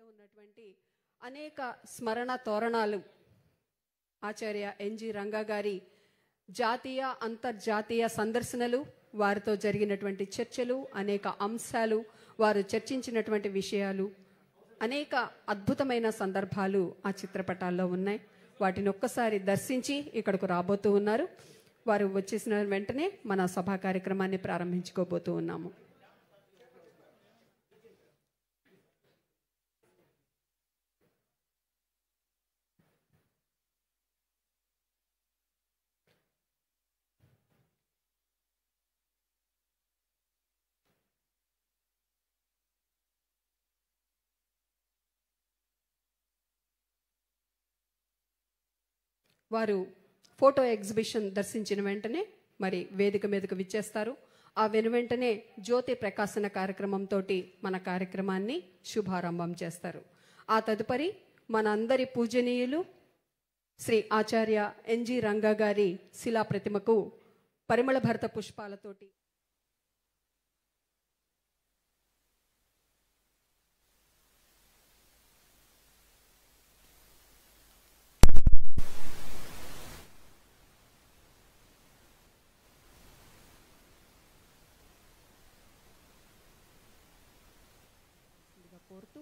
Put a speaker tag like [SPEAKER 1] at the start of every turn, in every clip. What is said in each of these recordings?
[SPEAKER 1] ఉన్నటువంటి అనేక స్మరణ తోరణాలు ఆచార్య ఎన్జి రంగా గారి జాతీయ అంతర్జాతీయ సందర్శనలు, వారితో జరిగినటువంటి చర్చలు, అనేక అంశాలు, వారు చర్చించినటువంటి విషయాలు, అనేక అద్భుతమైన సందర్భాలు ఆ చిత్రపటాల్లో ఉన్నాయి. వాటిని ఒక్కసారి దర్శించి ఇక్కడకు రాబోతూ ఉన్నారు. వారు వచ్చేసిన వెంటనే మన సభా కార్యక్రమాన్ని ప్రారంభించుకోబోతూ ఉన్నాము. వారు ఫోటో ఎగ్జిబిషన్ దర్శించిన వెంటనే మరి వేదిక మీదకు విచ్చేస్తారు. ఆ వెనువెంటనే జ్యోతి ప్రకాశన కార్యక్రమంతో మన కార్యక్రమాన్ని శుభారంభం చేస్తారు. ఆ తదుపరి మన అందరి పూజనీయులు శ్రీ ఆచార్య ఎన్జి రంగా గారి శిలా ప్రతిమకు పరిమళ భరిత పుష్పాలతోటి కోరుతూ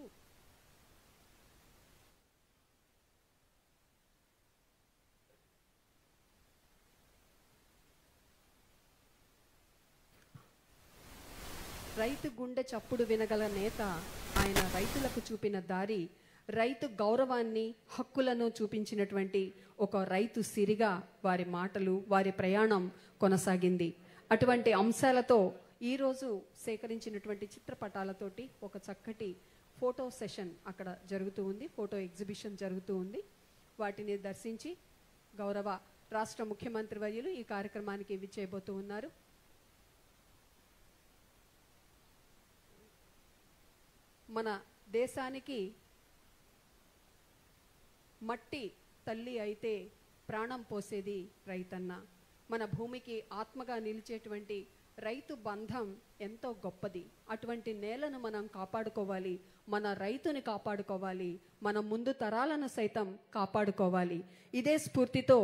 [SPEAKER 1] రైతు గుండె చప్పుడు వినగల నేత ఆయన రైతులకు చూపిన దారి, రైతు గౌరవాన్ని, హక్కులను చూపించినటువంటి ఒక రైతు సిరిగా వారి మాటలు, వారి ప్రయాణం కొనసాగింది. అటువంటి అంశాలతో ఈరోజు సేకరించినటువంటి చిత్రపటాలతోటి ఒక చక్కటి ఫోటో సెషన్ అక్కడ జరుగుతూ ఉంది, ఫోటో ఎగ్జిబిషన్ జరుగుతూ ఉంది. వాటిని దర్శించి గౌరవ రాష్ట్ర ముఖ్యమంత్రి వర్యులు ఈ కార్యక్రమానికి విచ్చేయబోతూ ఉన్నారు. మన దేశానికి మట్టి తల్లి అయితే ప్రాణం పోసేది రైతన్న. మన భూమికి ఆత్మగా నిలిచేటువంటి రైతు బంధం ఎంతో గొప్పది. అటువంటి నేలను మనం కాపాడుకోవాలి, మన రైతుని కాపాడుకోవాలి, మన ముందు తరాలను సైతం కాపాడుకోవాలి. ఇదే స్ఫూర్తితో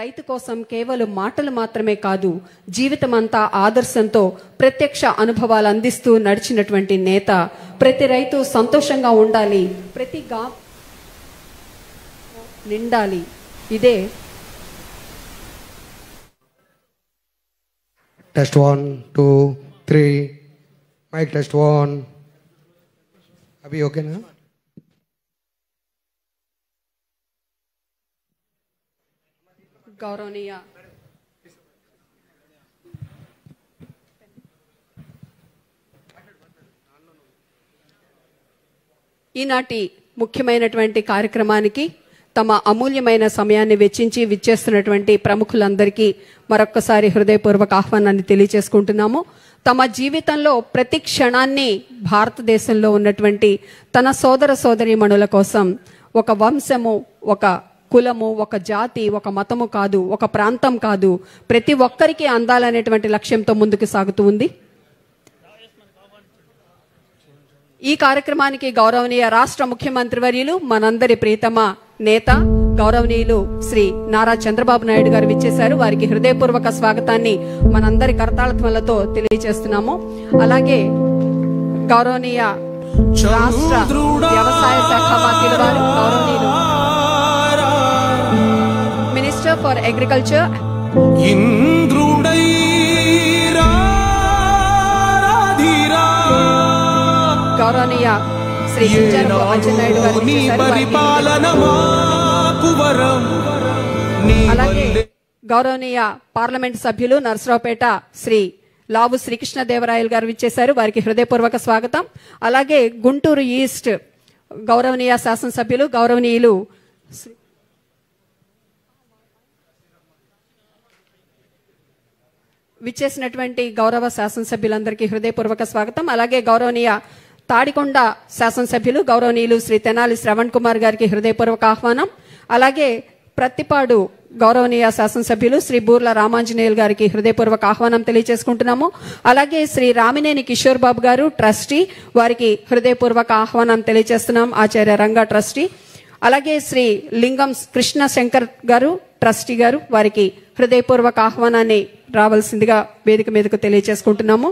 [SPEAKER 1] రైతు కోసం కేవలం మాటలు మాత్రమే కాదు, జీవితం అంతా ఆదర్శంతో ప్రత్యక్ష అనుభవాలు అందిస్తూ నడిచినటువంటి నేత. ప్రతి రైతు సంతోషంగా ఉండాలి, ప్రతి నిండాలి. ఇదే
[SPEAKER 2] Test 1, 2, 3. Mic test 1. Abhi okay na?
[SPEAKER 1] గౌరవనీయ ఈనాటి ముఖ్యమైనటువంటి కార్యక్రమానికి తమ అమూల్యమైన సమయాన్ని వెచ్చించి విచ్చేస్తున్నటువంటి ప్రముఖులందరికీ మరొక్కసారి హృదయపూర్వక ఆహ్వానాన్ని తెలియజేసుకుంటున్నాము. తమ జీవితంలో ప్రతి క్షణాన్ని భారతదేశంలో ఉన్నటువంటి తన సోదర సోదరీమణుల కోసం ఒక వంశము, ఒక కులము, ఒక జాతి, ఒక మతము కాదు, ఒక ప్రాంతం కాదు, ప్రతి ఒక్కరికి అందాలనేటువంటి లక్ష్యంతో ముందుకు సాగుతూ ఉంది. ఈ కార్యక్రమానికి గౌరవనీయ రాష్ట్ర ముఖ్యమంత్రి వర్యులు, మనందరి ప్రియతమ నేత గౌరవనీయులు శ్రీ నారా చంద్రబాబు నాయుడు గారు విచ్చేశారు. వారికి హృదయపూర్వక స్వాగతాన్ని మనందరి కరతాళధ్వనులతో తెలియజేస్తున్నాము. అలాగే గౌరవనీయ రాష్ట్ర వ్యవసాయ శాఖ మంత్రులు వారు, గౌరవనీయులు మినిస్టర్ ఫర్ అగ్రికల్చర్ గౌరవనీయ శ్రీ అచ్చెన్నాయుడు గారు, అలాగే గౌరవనీయ పార్లమెంట్ సభ్యులు నర్సరావుపేట శ్రీ లావు శ్రీకృష్ణదేవరాయలు గారు విచ్చేశారు. వారికి హృదయపూర్వక స్వాగతం. అలాగే గుంటూరు ఈస్ట్ గౌరవనీయ శాసనసభ్యులు గౌరవనీయులు విచ్చేసినటువంటి గౌరవ శాసనసభ్యులందరికీ హృదయపూర్వక స్వాగతం. అలాగే గౌరవనీయ తాడికొండ శాసనసభ్యులు గౌరవనీయులు శ్రీ తెనాలి శ్రవణ్ కుమార్ గారికి హృదయపూర్వక ఆహ్వానం. అలాగే ప్రత్తిపాడు గౌరవనీయ శాసనసభ్యులు శ్రీ బూర్ల రామాంజనేయులు గారికి హృదయపూర్వక ఆహ్వానం తెలియజేసుకుంటున్నాము. అలాగే శ్రీ రామినేని కిషోర్ బాబు గారు ట్రస్టీ, వారికి హృదయపూర్వక ఆహ్వానం తెలియజేస్తున్నాం. ఆచార్య రంగా ట్రస్టీ. అలాగే శ్రీ లింగం కృష్ణ శంకర్ గారు ట్రస్టీ గారు, వారికి హృదయపూర్వక ఆహ్వానాన్ని రావాల్సిందిగా వేదిక మీదకు తెలియజేసుకుంటున్నాము.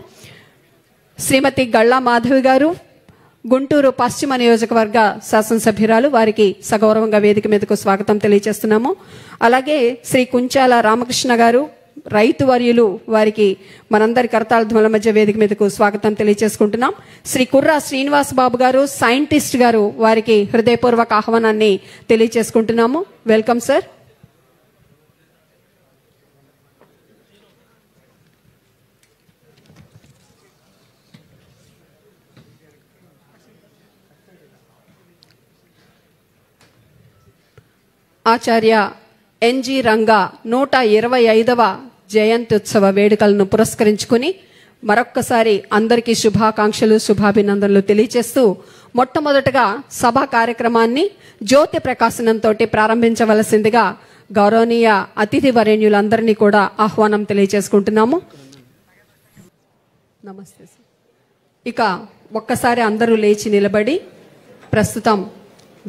[SPEAKER 1] శ్రీమతి గళ్ళా మాధవి గారు గుంటూరు పశ్చిమ నియోజకవర్గ శాసనసభ్యురాలు, వారికి సగౌరవంగా వేదిక మీదకు స్వాగతం తెలియజేస్తున్నాము. అలాగే శ్రీ కుంచాల రామకృష్ణ గారు రైతు వర్యులు, వారికి మనందరి కరతాళ ధ్వనుల మధ్య వేదిక మీదకు స్వాగతం తెలియజేసుకుంటున్నాం. శ్రీ కుర్రా శ్రీనివాస్ బాబు గారు సైంటిస్ట్ గారు, వారికి హృదయపూర్వక ఆహ్వానాన్ని తెలియజేసుకుంటున్నాము. Welcome sir. Acharya N G Ranga 125వ జయంత్యుత్సవ వేడుకలను పురస్కరించుకుని మరొక్కసారి అందరికీ శుభాకాంక్షలు, శుభాభినందనలు తెలియజేస్తూ మొట్టమొదటగా సభా కార్యక్రమాన్ని జ్యోతి ప్రకాశనంతో ప్రారంభించవలసిందిగా గౌరవనీయ అతిథి వరేణ్యులందరినీ కూడా ఆహ్వానం తెలియజేసుకుంటున్నాము. నమస్తే సార్. ఇక ఒక్కసారి అందరూ లేచి నిలబడి ప్రస్తుతం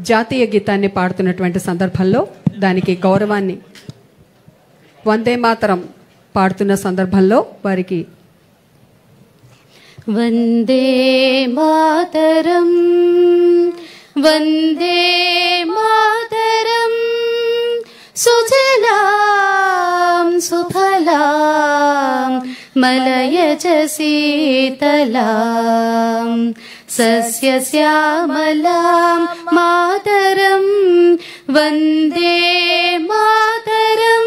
[SPEAKER 1] జాతీయ గీతాన్ని పాడుతున్నటువంటి సందర్భంలో దానికి గౌరవాన్ని వందే మాతరం పాడుతున్న సందర్భంలో వారికి
[SPEAKER 3] వందే మాతరం వందే మాతరం సుజలాం సుఫలాం మలయజ శీతలాం సస్యశ్యామలాం మాతరం వందే మాతరం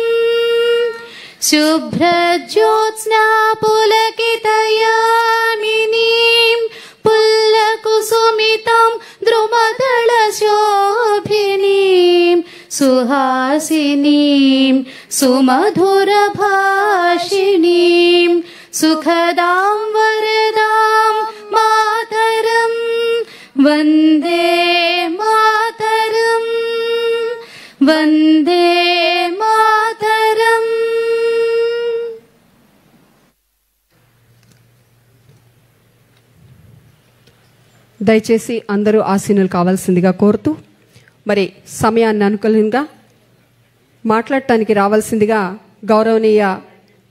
[SPEAKER 3] శుభ్రజ్యోత్స్నా పులకితయామినీం పుల్లకుసుమితం ద్రుమదళశోభినీం సుహాసినీం సుమధురభాషిణీం సుఖదాం వరదాం మాతరం వందే మాతరం వందే మాతరం.
[SPEAKER 1] దయచేసి అందరూ ఆసీనులు కావాల్సిందిగా కోరుతూ మరి సమయాన్ని అనుకూలంగా మాట్లాడటానికి రావాల్సిందిగా గౌరవనీయ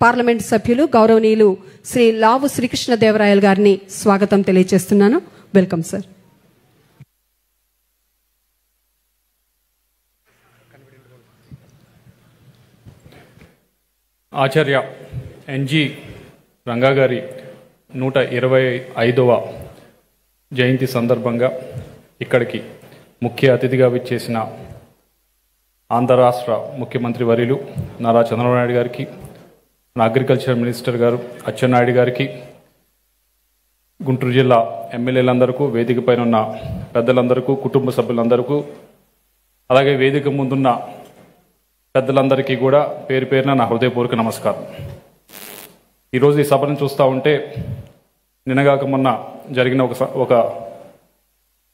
[SPEAKER 1] పార్లమెంట్ సభ్యులు గౌరవనీయులు శ్రీ లావు శ్రీకృష్ణదేవరాయలు గారిని స్వాగతం తెలియజేస్తున్నాను. Welcome sir.
[SPEAKER 4] Acharya N G Ranga గారి 125వ జయంతి సందర్భంగా ఇక్కడికి ముఖ్య అతిథిగా విచ్చేసిన ఆంధ్ర రాష్ట్ర ముఖ్యమంత్రి వర్యులు నారా చంద్రబాబు నాయుడు గారికి, మన అగ్రికల్చర్ మినిస్టర్ గారు అచ్చెన్నాయుడు గారికి, గుంటూరు జిల్లా ఎమ్మెల్యేలందరికీ, వేదిక పైన ఉన్న పెద్దలందరికీ, కుటుంబ సభ్యులందరికీ, అలాగే వేదిక ముందున్న పెద్దలందరికీ కూడా పేరు పేరున నా హృదయపూర్వక నమస్కారం. ఈరోజు ఈ సభను చూస్తూ ఉంటే నిన్నగాక మొన్న జరిగిన ఒక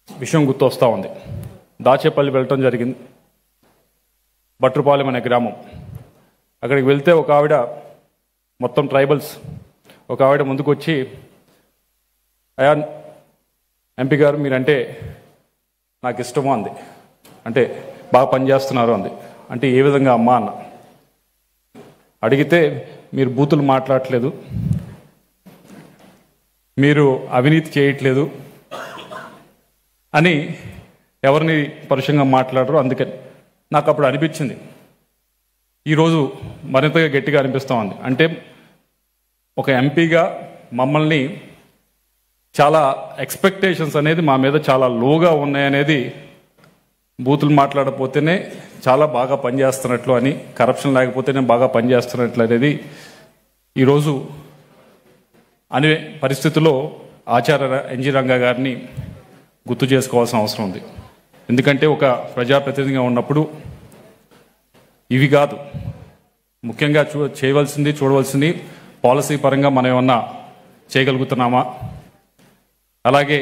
[SPEAKER 4] విషయం గుర్తొస్తూ ఉంది. దాచేపల్లి వెళ్ళటం జరిగింది. బట్రుపాలెం అనే గ్రామం. అక్కడికి వెళ్తే ఒక ఆవిడ, మొత్తం ట్రైబల్స్, ఒక ఆవిడ ముందుకు వచ్చి, అయా ఎంపీ గారు మీరంటే నాకు ఇష్టమో అంది. అంటే బాగా పనిచేస్తున్నారు అంది. అంటే ఏ విధంగా అమ్మా అన్న అడిగితే, మీరు బూతులు మాట్లాడట్లేదు, మీరు అవినీతి చేయట్లేదు అని ఎవరిని పరుషంగా మాట్లాడరు. అందుకని నాకు అప్పుడు అనిపించింది, ఈరోజు మరింతగా గట్టిగా అనిపిస్తూ ఉంది. అంటే ఒక ఎంపీగా మమ్మల్ని చాలా ఎక్స్పెక్టేషన్స్ అనేది మా మీద చాలా లోగా ఉన్నాయనేది, బూతులు మాట్లాడకపోతేనే చాలా బాగా పనిచేస్తున్నట్లు అని, కరప్షన్ లేకపోతేనే బాగా పనిచేస్తున్నట్లు అనేది ఈరోజు అనే పరిస్థితుల్లో ఆచార్య ఎన్జి రంగా గారిని గుర్తు చేసుకోవాల్సిన అవసరం ఉంది. ఎందుకంటే ఒక ప్రజాప్రతినిధిగా ఉన్నప్పుడు ఇవి కాదు, ముఖ్యంగా చేయవలసింది, చూడవలసింది పాలసీ పరంగా మనం ఏమన్నా చేయగలుగుతున్నామా, అలాగే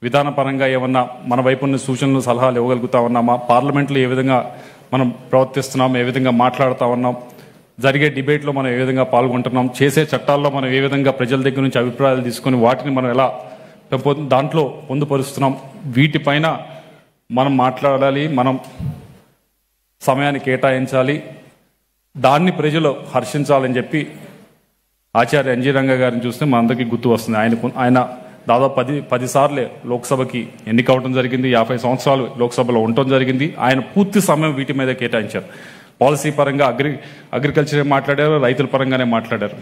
[SPEAKER 4] విధానపరంగా ఏమన్నా మన వైపు ఉన్న సూచనలు, సలహాలు ఇవ్వగలుగుతా ఉన్నామా, పార్లమెంట్లో ఏ విధంగా మనం ప్రవర్తిస్తున్నాం, ఏ విధంగా మాట్లాడుతూ ఉన్నాం, జరిగే డిబేట్లో మనం ఏ విధంగా పాల్గొంటున్నాం, చేసే చట్టాల్లో మనం ఏ విధంగా ప్రజల దగ్గర నుంచి అభిప్రాయాలు తీసుకొని వాటిని మనం ఎలా దాంట్లో పొందుపరుస్తున్నాం, వీటిపైన మనం మాట్లాడాలి, మనం సమయాన్ని కేటాయించాలి, దాన్ని ప్రజలు హర్షించాలని చెప్పి ఆచార్య ఎన్జీ రంగా గారిని చూస్తే మనందరికీ గుర్తు వస్తుంది. ఆయన దాదాపు 10 సార్లే లోక్సభకి ఎన్నికవడం జరిగింది, 50 సంవత్సరాలు లోక్సభలో ఉండటం జరిగింది. ఆయన పూర్తి సమయం వీటి మీద కేటాయించారు. పాలసీ పరంగా అగ్రికల్చర్ మాట్లాడారు, రైతుల పరంగానే మాట్లాడారు,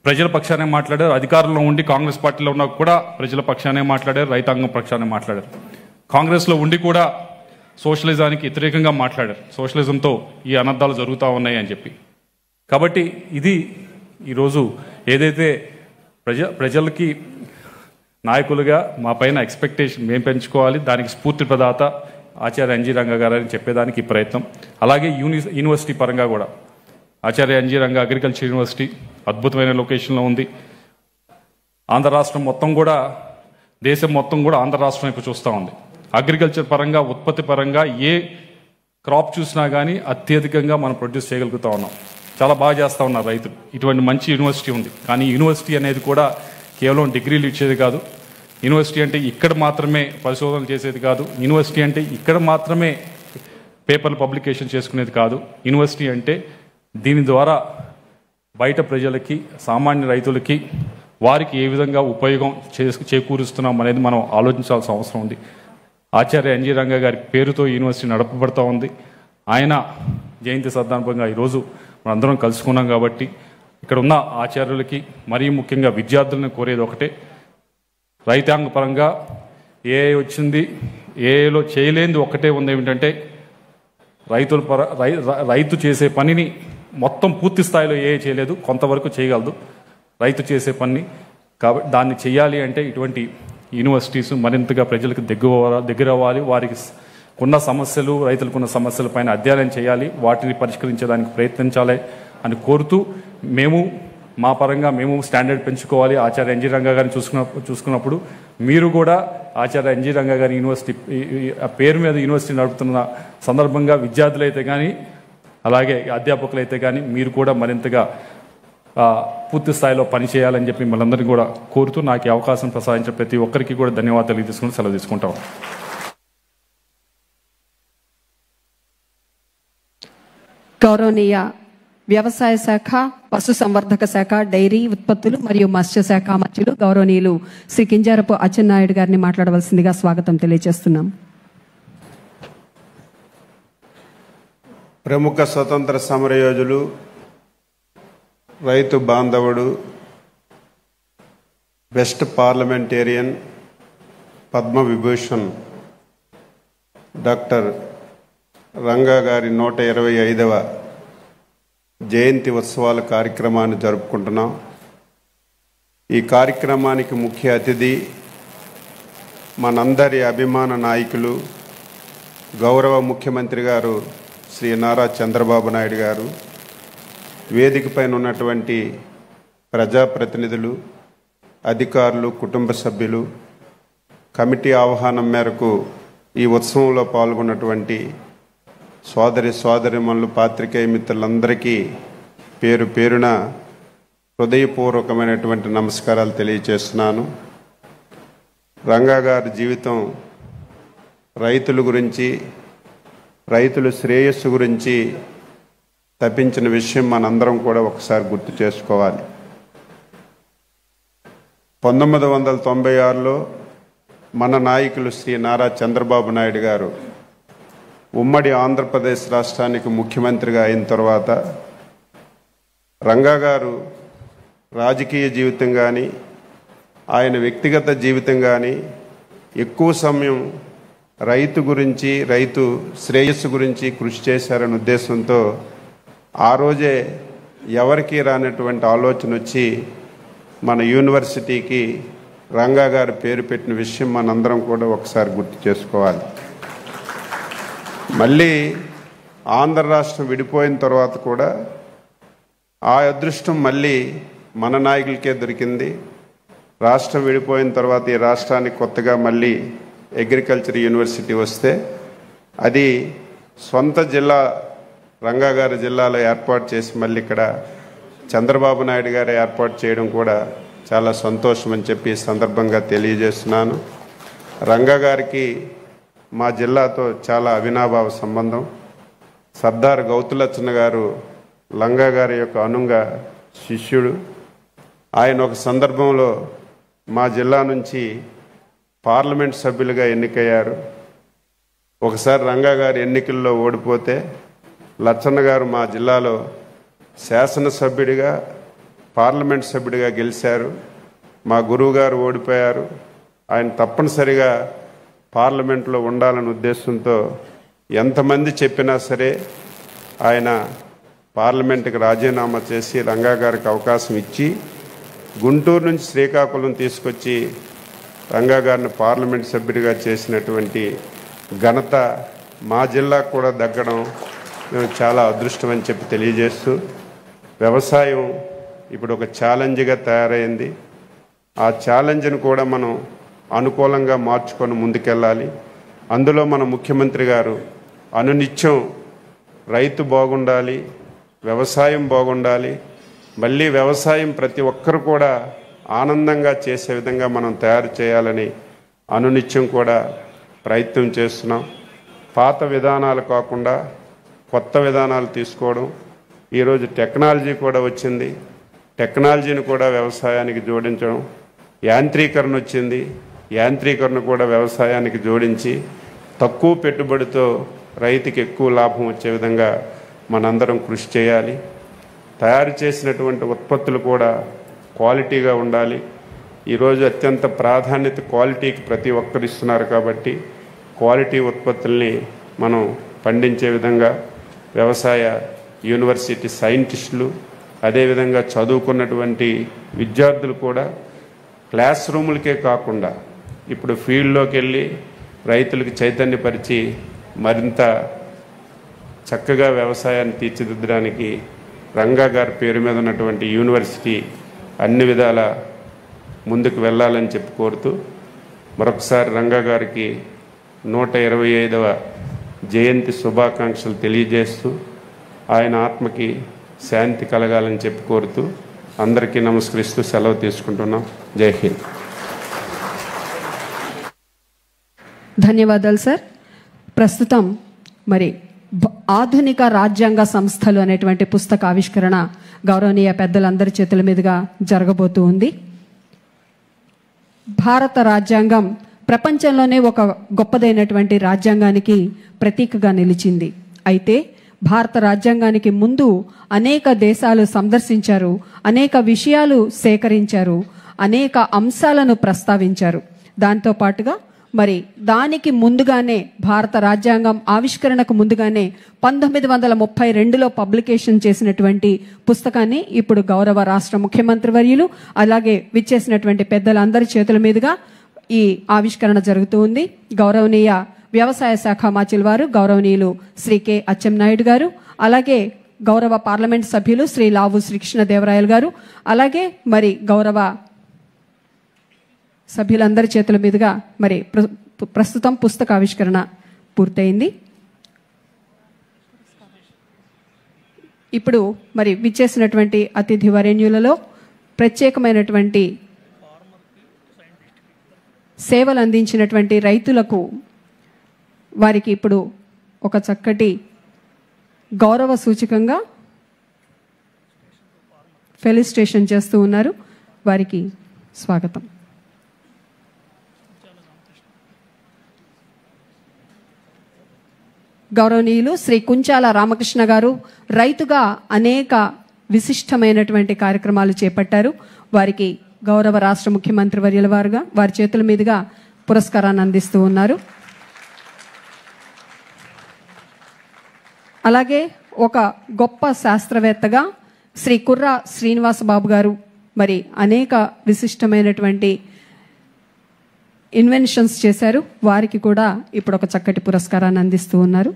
[SPEAKER 4] ప్రజల పక్షానే మాట్లాడారు. అధికారంలో ఉండి కాంగ్రెస్ పార్టీలో ఉన్నా కూడా ప్రజల పక్షానే మాట్లాడారు, రైతాంగం పక్షానే మాట్లాడారు. కాంగ్రెస్లో ఉండి కూడా సోషలిజానికి వ్యతిరేకంగా మాట్లాడారు, సోషలిజంతో ఈ అనర్థాలు జరుగుతూ ఉన్నాయి అని చెప్పి. కాబట్టి ఇది ఈరోజు ఏదైతే ప్రజలకి నాయకులుగా మా పైన ఎక్స్పెక్టేషన్ మేము పెంచుకోవాలి, దానికి స్ఫూర్తి ప్రదాత ఆచార్య ఎన్జీ రంగా గారని చెప్పేదానికి ఈ ప్రయత్నం. అలాగే యూనివర్సిటీ పరంగా కూడా ఆచార్య ఎన్జీ రంగా అగ్రికల్చర్ యూనివర్సిటీ అద్భుతమైన లొకేషన్లో ఉంది. ఆంధ్ర రాష్ట్రం మొత్తం కూడా, దేశం మొత్తం కూడా ఆంధ్ర రాష్ట్రం వైపు చూస్తూ ఉంది. అగ్రికల్చర్ పరంగా, ఉత్పత్తి పరంగా ఏ క్రాప్ చూసినా కానీ అత్యధికంగా మనం ప్రొడ్యూస్ చేయగలుగుతూ ఉన్నాం. చాలా బాగా చేస్తూ ఉన్నారు రైతులు. ఇటువంటి మంచి యూనివర్సిటీ ఉంది. కానీ యూనివర్సిటీ అనేది కూడా కేవలం డిగ్రీలు ఇచ్చేది కాదు. యూనివర్సిటీ అంటే ఇక్కడ మాత్రమే పరిశోధనలు చేసేది కాదు. యూనివర్సిటీ అంటే ఇక్కడ మాత్రమే పేపర్లు పబ్లికేషన్ చేసుకునేది కాదు. యూనివర్సిటీ అంటే దీని ద్వారా బయట ప్రజలకి, సామాన్య రైతులకి, వారికి ఏ విధంగా ఉపయోగం చేకూరుస్తున్నాం అనేది మనం ఆలోచించాల్సిన అవసరం ఉంది. ఆచార్య ఎన్జీ రంగా గారి పేరుతో యూనివర్సిటీ నడపబడుతూ ఉంది. ఆయన జయంతి సందర్భంగా ఈరోజు మనందరం కలుసుకున్నాం కాబట్టి ఇక్కడ ఉన్న ఆచార్యులకి, మరీ ముఖ్యంగా విద్యార్థులను కోరేది ఒకటే, రైతాంగ పరంగా ఏఐ వచ్చింది, ఏఐలో చేయలేనిది ఒక్కటే ఉంది. ఏమిటంటే రైతు చేసే పనిని మొత్తం పూర్తి స్థాయిలో ఏఐ చేయలేదు, కొంతవరకు చేయగలదు రైతు చేసే పని. కాబట్టి దాన్ని చేయాలి అంటే ఇటువంటి యూనివర్సిటీస్ మరింతగా ప్రజలకు దగ్గర అవ్వాలి, వారికి ఉన్న సమస్యలు, రైతులకున్న సమస్యల పైన అధ్యయనం చేయాలి, వాటిని పరిష్కరించడానికి ప్రయత్నించాలి అని కోరుతూ, మేము మా పరంగా మేము స్టాండర్డ్ పెంచుకోవాలి. ఆచార్య ఎన్జీ రంగా గారిని చూసుకున్నప్పుడు మీరు కూడా ఆచార్య ఎన్జీ రంగా గారి యూనివర్సిటీ పేరు మీద యూనివర్సిటీ నడుపుతున్న సందర్భంగా విద్యార్థులైతే కానీ, అలాగే అధ్యాపకులైతే కానీ మీరు కూడా మరింతగా పూర్తి స్థాయిలో పనిచేయాలని చెప్పి మనందరినీ కూడా కోరుతూ, నాకు ఈ అవకాశం ప్రసాదించిన ప్రతి ఒక్కరికి కూడా ధన్యవాదాలు తీసుకుని సెలవు తీసుకుంటాం.
[SPEAKER 1] గౌరవనీయ వ్యవసాయ శాఖ, పశు సంవర్ధక శాఖ, డైరీ ఉత్పత్తులు మరియు మత్స్య శాఖ మంత్రులు గౌరవనీయులు శ్రీ కింజారపు అచ్చెన్నాయుడు గారిని మాట్లాడవలసిందిగా స్వాగతం తెలియజేస్తున్నాం.
[SPEAKER 5] ప్రముఖ స్వతంత్ర సమరయోధులు, రైతు బాంధవుడు, best parliamentarian, Padmavibhushan doctor Ranga గారి 125వ జయంతి ఉత్సవాల కార్యక్రమాన్ని జరుపుకుంటున్నాం. ఈ కార్యక్రమానికి ముఖ్య అతిథి మనందరి అభిమాన నాయకులు, గౌరవ ముఖ్యమంత్రి గారు శ్రీ నారా చంద్రబాబు నాయుడు గారు, వేదిక పైన ఉన్నటువంటి ప్రజాప్రతినిధులు, అధికారులు, కుటుంబ సభ్యులు, కమిటీ ఆహ్వానం మేరకు ఈ ఉత్సవంలో పాల్గొన్నటువంటి సోదరిమణులు, పాత్రికేయ మిత్రులందరికీ పేరు పేరున హృదయపూర్వకమైనటువంటి నమస్కారాలు తెలియజేస్తున్నాను. రంగా గారి జీవితం రైతుల గురించి, రైతుల శ్రేయస్సు గురించి తప్పించిన విషయం మనందరం కూడా ఒకసారి గుర్తు చేసుకోవాలి. 1996లో మన నాయకులు శ్రీ నారా చంద్రబాబు నాయుడు గారు ఉమ్మడి ఆంధ్రప్రదేశ్ రాష్ట్రానికి ముఖ్యమంత్రిగా అయిన తర్వాత రంగా గారు రాజకీయ జీవితం కానీ, ఆయన వ్యక్తిగత జీవితం కానీ ఎక్కువ సమయం రైతు గురించి, రైతు శ్రేయస్సు గురించి కృషి చేశారనే ఉద్దేశంతో ఆ రోజే ఎవరికీ రానటువంటి ఆలోచన వచ్చి మన యూనివర్సిటీకి రంగా గారి పేరు పెట్టిన విషయం మనందరం కూడా ఒకసారి గుర్తు చేసుకోవాలి. మళ్ళీ ఆంధ్ర రాష్ట్రం విడిపోయిన తర్వాత కూడా ఆ అదృష్టం మళ్ళీ మన నాయకులకే దొరికింది. రాష్ట్రం విడిపోయిన తర్వాత ఈ రాష్ట్రానికి కొత్తగా మళ్ళీ అగ్రికల్చర్ యూనివర్సిటీ వస్తే అది సొంత జిల్లా రంగా గారి జిల్లాలో ఏర్పాటు చేసి మళ్ళీ ఇక్కడ చంద్రబాబు నాయుడు గారు ఏర్పాటు చేయడం కూడా చాలా సంతోషం అని చెప్పి ఈ సందర్భంగా తెలియజేస్తున్నాను. రంగా గారికి మా జిల్లాతో చాలా అవినాభావ సంబంధం. సర్దార్ గౌతులచ్చన్న గారు లంగా గారి యొక్క అనుంగ శిష్యుడు. ఆయన ఒక సందర్భంలో మా జిల్లా నుంచి పార్లమెంట్ సభ్యులుగా ఎన్నికయ్యారు. ఒకసారి రంగా గారు ఎన్నికల్లో ఓడిపోతే లచ్చన్న గారు మా జిల్లాలో శాసనసభ్యుడిగా పార్లమెంట్ సభ్యుడిగా గెలిచారు. మా గురువు గారు ఓడిపోయారు. ఆయన తప్పనిసరిగా పార్లమెంట్లో ఉండాలనే ఉద్దేశంతో ఎంతమంది చెప్పినా సరే ఆయన పార్లమెంటుకి రాజీనామా చేసి రంగా గారికి అవకాశం ఇచ్చి గుంటూరు నుంచి శ్రీకాకుళం తీసుకొచ్చి రంగా గారిని పార్లమెంట్ సభ్యుడిగా చేసినటువంటి ఘనత మా జిల్లాకు కూడా దక్కడం మేము చాలా అదృష్టం అని చెప్పి తెలియజేస్తూ, వ్యవసాయం ఇప్పుడు ఒక ఛాలెంజ్గా తయారైంది. ఆ ఛాలెంజ్ను కూడా మనం అనుకూలంగా మార్చుకొని ముందుకెళ్ళాలి. అందులో మన ముఖ్యమంత్రి గారు అనునిత్యం రైతు బాగుండాలి, వ్యవసాయం బాగుండాలి, మళ్ళీ వ్యవసాయం ప్రతి ఒక్కరు కూడా ఆనందంగా చేసే విధంగా మనం తయారు చేయాలని అనునిత్యం కూడా ప్రయత్నం చేస్తున్నాం. పాత విధానాలు కాకుండా కొత్త విధానాలు తీసుకోవడం. ఈరోజు టెక్నాలజీ కూడా వచ్చింది. టెక్నాలజీని కూడా వ్యవసాయానికి జోడించడం. యాంత్రీకరణ వచ్చింది. యాంత్రీకరణ కూడా వ్యవసాయానికి జోడించి తక్కువ పెట్టుబడితో రైతుకి ఎక్కువ లాభం వచ్చే విధంగా మనందరం కృషి చేయాలి. తయారు చేసినటువంటి ఉత్పత్తులు కూడా క్వాలిటీగా ఉండాలి. ఈరోజు అత్యంత ప్రాధాన్యత క్వాలిటీకి ప్రతి ఒక్కరు ఇస్తున్నారు కాబట్టి క్వాలిటీ ఉత్పత్తుల్ని మనం పండించే విధంగా వ్యవసాయ యూనివర్సిటీ సైంటిస్టులు, అదేవిధంగా చదువుకున్నటువంటి విద్యార్థులు కూడా క్లాస్ రూములకే కాకుండా ఇప్పుడు ఫీల్డ్లోకి వెళ్ళి రైతులకు చైతన్యపరిచి మరింత చక్కగా వ్యవసాయాన్ని తీర్చిదిద్దడానికి రంగా గారి పేరు మీద ఉన్నటువంటి యూనివర్సిటీ అన్ని విధాల ముందుకు వెళ్ళాలని చెప్పి కోరుతూ మరొకసారి రంగా గారికి 125వ జయంతి శుభాకాంక్షలు తెలియజేస్తూ ఆయన ఆత్మకి శాంతి కలగాలని చెప్పి కోరుతూ అందరికీ నమస్కరిస్తూ సెలవు తీసుకుంటున్నాం. జై హింద్.
[SPEAKER 1] ధన్యవాదాలు సార్. ప్రస్తుతం మరి ఆధునిక రాజ్యాంగ సంస్థలు అనేటువంటి పుస్తక ఆవిష్కరణ గౌరవనీయ పెద్దలందరి చేతుల మీదుగా జరగబోతూ ఉంది. భారత రాజ్యాంగం ప్రపంచంలోనే ఒక గొప్పదైనటువంటి రాజ్యాంగానికి ప్రతీకగా నిలిచింది. అయితే భారత రాజ్యాంగానికి ముందు అనేక దేశాలు సందర్శించారు, అనేక విషయాలు సేకరించారు, అనేక అంశాలను ప్రస్తావించారు. దాంతో పాటుగా మరి దానికి ముందుగానే భారత రాజ్యాంగం ఆవిష్కరణకు ముందుగానే 1932లో పబ్లికేషన్ చేసినటువంటి పుస్తకాన్ని ఇప్పుడు గౌరవ రాష్ట్ర ముఖ్యమంత్రి వర్యులు అలాగే విచ్చేసినటువంటి పెద్దలందరి చేతుల మీదుగా ఈ ఆవిష్కరణ జరుగుతూ ఉంది. గౌరవనీయ వ్యవసాయ శాఖ మాచిల్ వారు గౌరవనీయులు శ్రీ కె అచ్చెన్నాయుడు గారు, అలాగే గౌరవ పార్లమెంట్ సభ్యులు శ్రీ లావు శ్రీకృష్ణదేవరాయలు గారు, అలాగే మరి గౌరవ సభ్యులందరి చేతుల మీదుగా మరి ప్రస్తుతం పుస్తక ఆవిష్కరణ పూర్తయింది. ఇప్పుడు మరి విచ్చేసినటువంటి అతిథి వరేణ్యులలో ప్రత్యేకమైనటువంటి సేవలు అందించినటువంటి రైతులకు వారికి ఇప్పుడు ఒక చక్కటి గౌరవ సూచకంగా ఫెలిసిటేషన్ చేస్తూ ఉన్నారు. వారికి స్వాగతం. గౌరవనీయులు శ్రీ కుంచాల రామకృష్ణ గారు రైతుగా అనేక విశిష్టమైనటువంటి కార్యక్రమాలు చేపట్టారు. వారికి గౌరవ రాష్ట్ర ముఖ్యమంత్రి వర్యుల వారుగా వారి చేతుల మీదుగా పురస్కారాన్ని అందిస్తూ ఉన్నారు. అలాగే ఒక గొప్ప శాస్త్రవేత్తగా శ్రీ కుర్రా శ్రీనివాస బాబు గారు మరి అనేక విశిష్టమైనటువంటి ఇన్వెన్షన్స్ చేశారు. వారికి కూడా ఇప్పుడు ఒక చక్కటి పురస్కారాన్ని అందిస్తూ ఉన్నారు.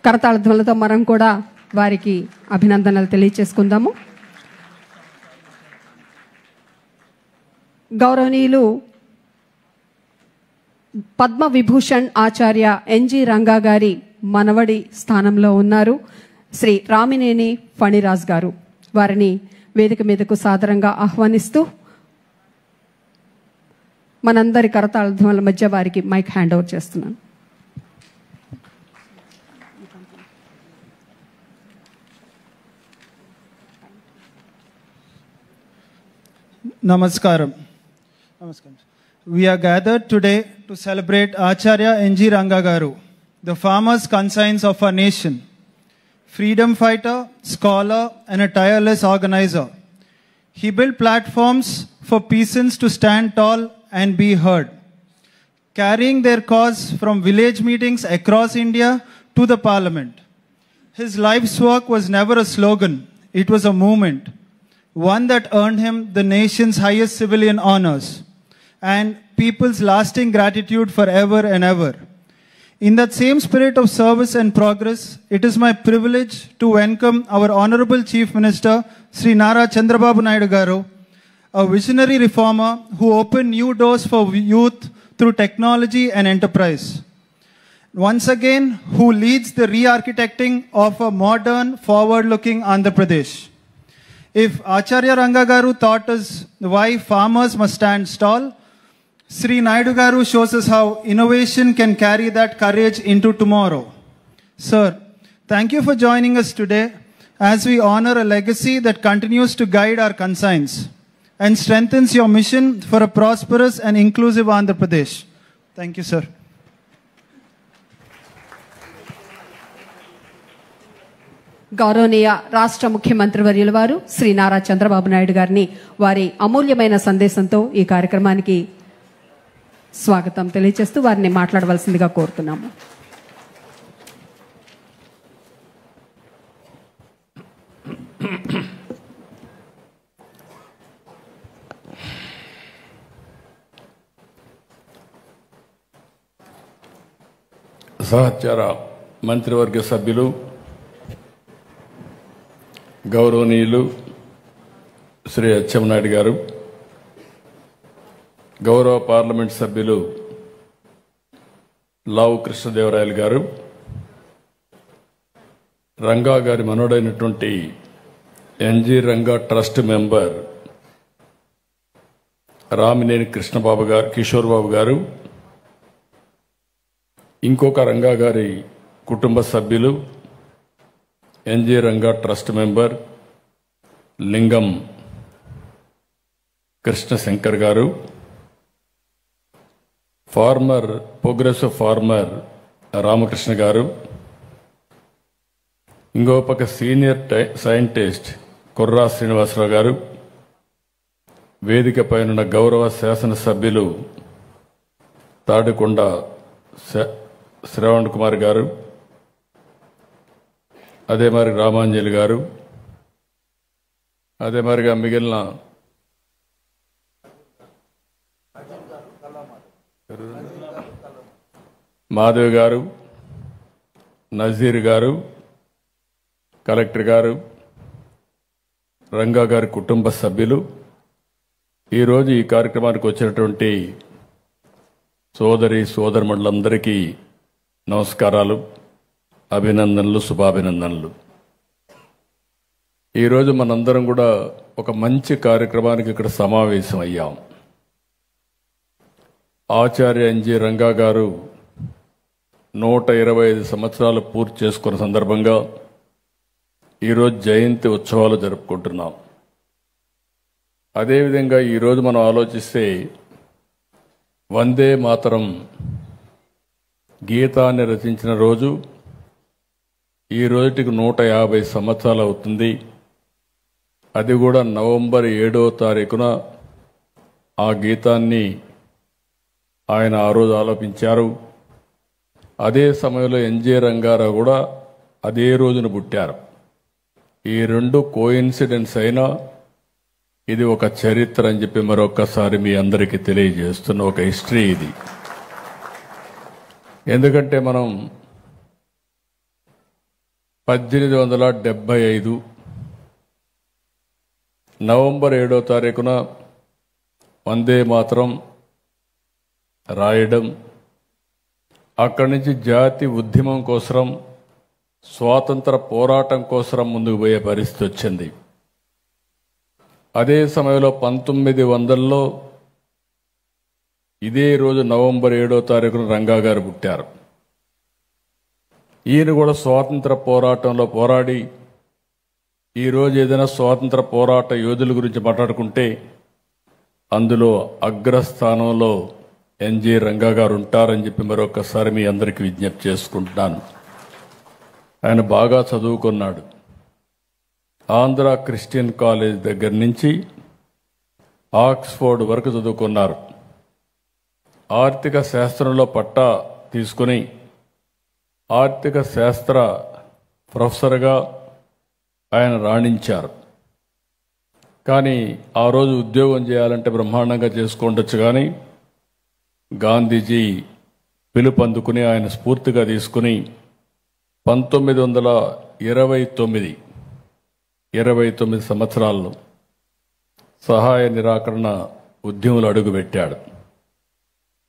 [SPEAKER 1] కరతాళ ధ్వనులతో మనం కూడా వారికి అభినందనలు తెలియచేసుకుందాము. గౌరవనీయులు పద్మ విభూషణ్ ఆచార్య ఎన్జి రంగా గారి మనవడి స్థానంలో ఉన్నారు శ్రీ రామినేని ఫణిరాజ్ గారు. వారిని వేదిక మీదకు సాదరంగా ఆహ్వానిస్తూ మనందరి కరతాళ మధ్య వారికి మైక్ హ్యాండ్ ఓవర్ చేస్తున్నాను.
[SPEAKER 6] Namaskaram. We are gathered today to celebrate Acharya N.G. Ranga Garu, the farmer's conscience of our nation, freedom fighter, scholar, and a tireless organizer. He built platforms for peasants to stand tall and be heard, carrying their cause from village meetings across India to the parliament. His life's work was never a slogan, it was a movement, one that earned him the nation's highest civilian honors and people's lasting gratitude forever and ever. In that same spirit of service and progress, it is my privilege to welcome our Honorable Chief Minister, Sri Nara Chandrababu Naidu Garu, a visionary reformer who opened new doors for youth through technology and enterprise. Once again, who leads the re-architecting of a modern, forward-looking Andhra Pradesh. If Acharya Ranga Garu taught us why farmers must stand tall, Sri Naidu Garu shows us how innovation can carry that courage into tomorrow. Sir, thank you for joining us today as we honor a legacy that continues to guide our conscience and strengthens your mission for a prosperous and inclusive Andhra Pradesh. Thank you, sir.
[SPEAKER 1] గౌరవనీయ రాష్ట్ర ముఖ్యమంత్రి వర్యుల వారు శ్రీ నారా చంద్రబాబు నాయుడు గారిని వారి అమూల్యమైన సందేశంతో ఈ కార్యక్రమానికి స్వాగతం తెలియజేస్తూ వారిని మాట్లాడవలసిందిగా కోరుతున్నాము.
[SPEAKER 7] సహచర మంత్రివర్గ సభ్యులు, గౌరవనీయులు శ్రీ అచ్చెన్నాయుడు గారు, గౌరవ పార్లమెంట్ సభ్యులు లావు కృష్ణదేవరాయలు గారు, రంగా గారి మనోడైనటువంటి N G Ranga trust member Ramineni Krishnababu గారు, కిషోర్ బాబు గారు, ఇంకొక రంగా గారి కుటుంబ సభ్యులు ఎన్జి రంగా ట్రస్ట్ మెంబర్ లింగం కృష్ణశంకర్ గారు, ఫార్మర్ ప్రోగ్రెసివ్ ఫార్మర్ రామకృష్ణ గారు, ఇంకో పక్క సీనియర్ సైంటిస్ట్ కుర్రా శ్రీనివాసరావు గారు, వేదిక పైన గౌరవ శాసనసభ్యులు తాడికొండ శ్రవణ్ కుమార్ గారు, అదే మరి రామాంజలి గారు, అదే మరిగా మిగిలిన మాధవ్ గారు, నజీర్ గారు, కలెక్టర్ గారు, రంగా గారి కుటుంబ సభ్యులు, ఈరోజు ఈ కార్యక్రమానికి వచ్చినటువంటి సోదరి సోదరుమండలందరికీ నమస్కారాలు, అభినందనలు, శుభాభినందనలు. ఈరోజు మనందరం కూడా ఒక మంచి కార్యక్రమానికి ఇక్కడ సమావేశం అయ్యాం. ఆచార్య ఎన్జి రంగా గారు 125 సంవత్సరాలు పూర్తి చేసుకున్న సందర్భంగా ఈరోజు జయంతి ఉత్సవాలు జరుపుకుంటున్నాం. అదేవిధంగా ఈరోజు మనం ఆలోచిస్తే వందే మాతరం గీతాన్ని రచించిన రోజు, ఈ రోజుటికి 150 సంవత్సరాలు అవుతుంది. అది కూడా నవంబర్ 7వ తారీఖున ఆ గీతాన్ని ఆయన ఆ రోజు ఆలపించారు. అదే సమయంలో ఎన్జి రంగారావు కూడా అదే రోజున పుట్టారు. ఈ రెండు కోయిన్సిడెన్స్ అయినా ఇది ఒక చరిత్ర అని చెప్పి మరొకసారి మీ అందరికీ తెలియజేస్తున్న ఒక హిస్టరీ ఇది. ఎందుకంటే మనం 1875 నవంబర్ 7వ తారీఖున వందే మాతరం రాయడం, అక్కడి నుంచి జాతి ఉద్యమం కోసం, స్వాతంత్ర పోరాటం కోసం ముందుకు పోయే పరిస్థితి వచ్చింది. అదే సమయంలో 1900లో ఇదే రోజు నవంబర్ 7వ తారీఖున రంగా గారు పుట్టారు. ఈయన కూడా స్వాతంత్ర పోరాటంలో పోరాడి, ఈరోజు ఏదైనా స్వాతంత్ర పోరాట యోధుల గురించి మాట్లాడుకుంటే అందులో అగ్రస్థానంలో ఎన్జి రంగా గారు ఉంటారని చెప్పి మరొకసారి మీ అందరికీ విజ్ఞప్తి చేసుకుంటున్నాను. ఆయన బాగా చదువుకున్నాడు. ఆంధ్ర క్రిస్టియన్ కాలేజ్ దగ్గర నుంచి ఆక్స్ఫోర్డ్ వరకు చదువుకున్నారు. ఆర్థిక శాస్త్రంలో పట్టా తీసుకుని ఆర్థిక శాస్త్ర ప్రొఫెసర్గా ఆయన రాణించారు. కానీ ఆ రోజు ఉద్యోగం చేయాలంటే బ్రహ్మాండంగా చేసుకుండొచ్చు, కానీ గాంధీజీ పిలుపు అందుకుని ఆయన స్ఫూర్తిగా తీసుకుని 1929 సంవత్సరాల్లో సహాయ నిరాకరణ ఉద్యమంలో అడుగుపెట్టాడు.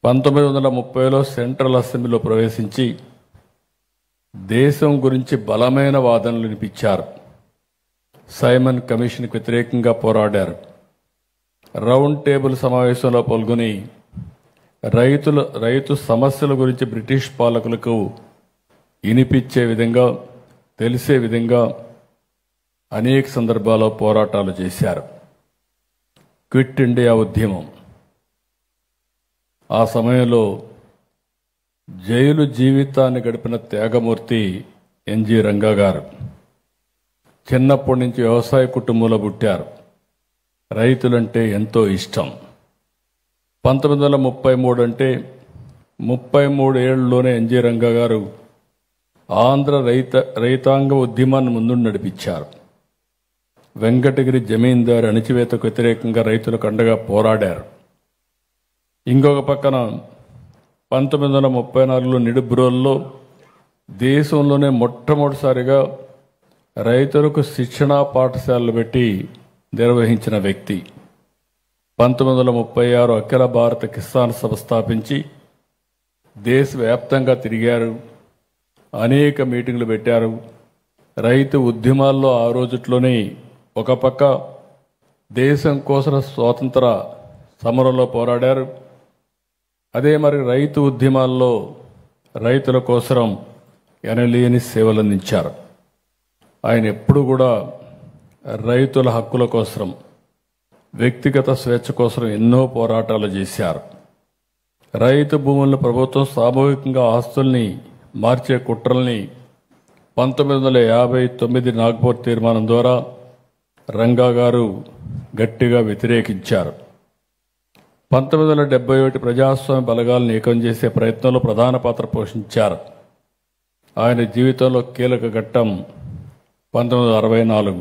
[SPEAKER 7] 1930లో సెంట్రల్ అసెంబ్లీలో ప్రవేశించి దేశం గురించి బలమైన వాదనలు వినిపించారు. సైమన్ కమిషన్కి వ్యతిరేకంగా పోరాడారు. రౌండ్ టేబుల్ సమావేశంలో పాల్గొని రైతు సమస్యల గురించి బ్రిటిష్ పాలకులకు వినిపించే విధంగా, తెలిసే విధంగా అనేక సందర్భాల్లో పోరాటాలు చేశారు. క్విట్ ఇండియా ఉద్యమం, ఆ సమయంలో జైలు జీవితాన్ని గడిపిన త్యాగమూర్తి ఎన్జి రంగా గారు. చిన్నప్పటి నుంచి వ్యవసాయ కుటుంబంలో పుట్టారు. రైతులంటే ఎంతో ఇష్టం. 1933 అంటే 33 ఏళ్లలోనే ఎన్జి రంగా గారు ఆంధ్ర రైతాంగ ఉద్యమాన్ని ముందు నడిపించారు. వెంకటగిరి జమీందారు అణిచివేతకు వ్యతిరేకంగా రైతులకు అండగా పోరాడారు. ఇంకొక పక్కన 1934లో నిడుబ్రోల్లో దేశంలోనే మొట్టమొదటిసారిగా రైతులకు శిక్షణా పాఠశాలలు పెట్టి నిర్వహించిన వ్యక్తి. 1936 అఖిల భారత కిసాన్ సభ స్థాపించి దేశవ్యాప్తంగా తిరిగారు. అనేక మీటింగ్లు పెట్టారు. రైతు ఉద్యమాల్లో ఆ రోజుట్లోనే ఒక పక్క దేశం కోసం స్వాతంత్ర సమరంలో పోరాడారు. అదే మరి రైతు ఉద్యమాల్లో రైతుల కోసం ఎనలేని సేవలందించారు. ఆయన ఎప్పుడు కూడా రైతుల హక్కుల కోసం, వ్యక్తిగత స్వేచ్ఛ కోసం ఎన్నో పోరాటాలు చేశారు. రైతు భూములను ప్రభుత్వం సామూహికంగా ఆస్తుల్ని మార్చే కుట్రల్ని 1959 నాగ్పూర్ తీర్మానం ద్వారా రంగా గారు గట్టిగా వ్యతిరేకించారు. 1971 ప్రజాస్వామ్య బలగాలను ఏకం చేసే ప్రయత్నంలో ప్రధాన పాత్ర పోషించారు. ఆయన జీవితంలో కీలక ఘట్టం 1964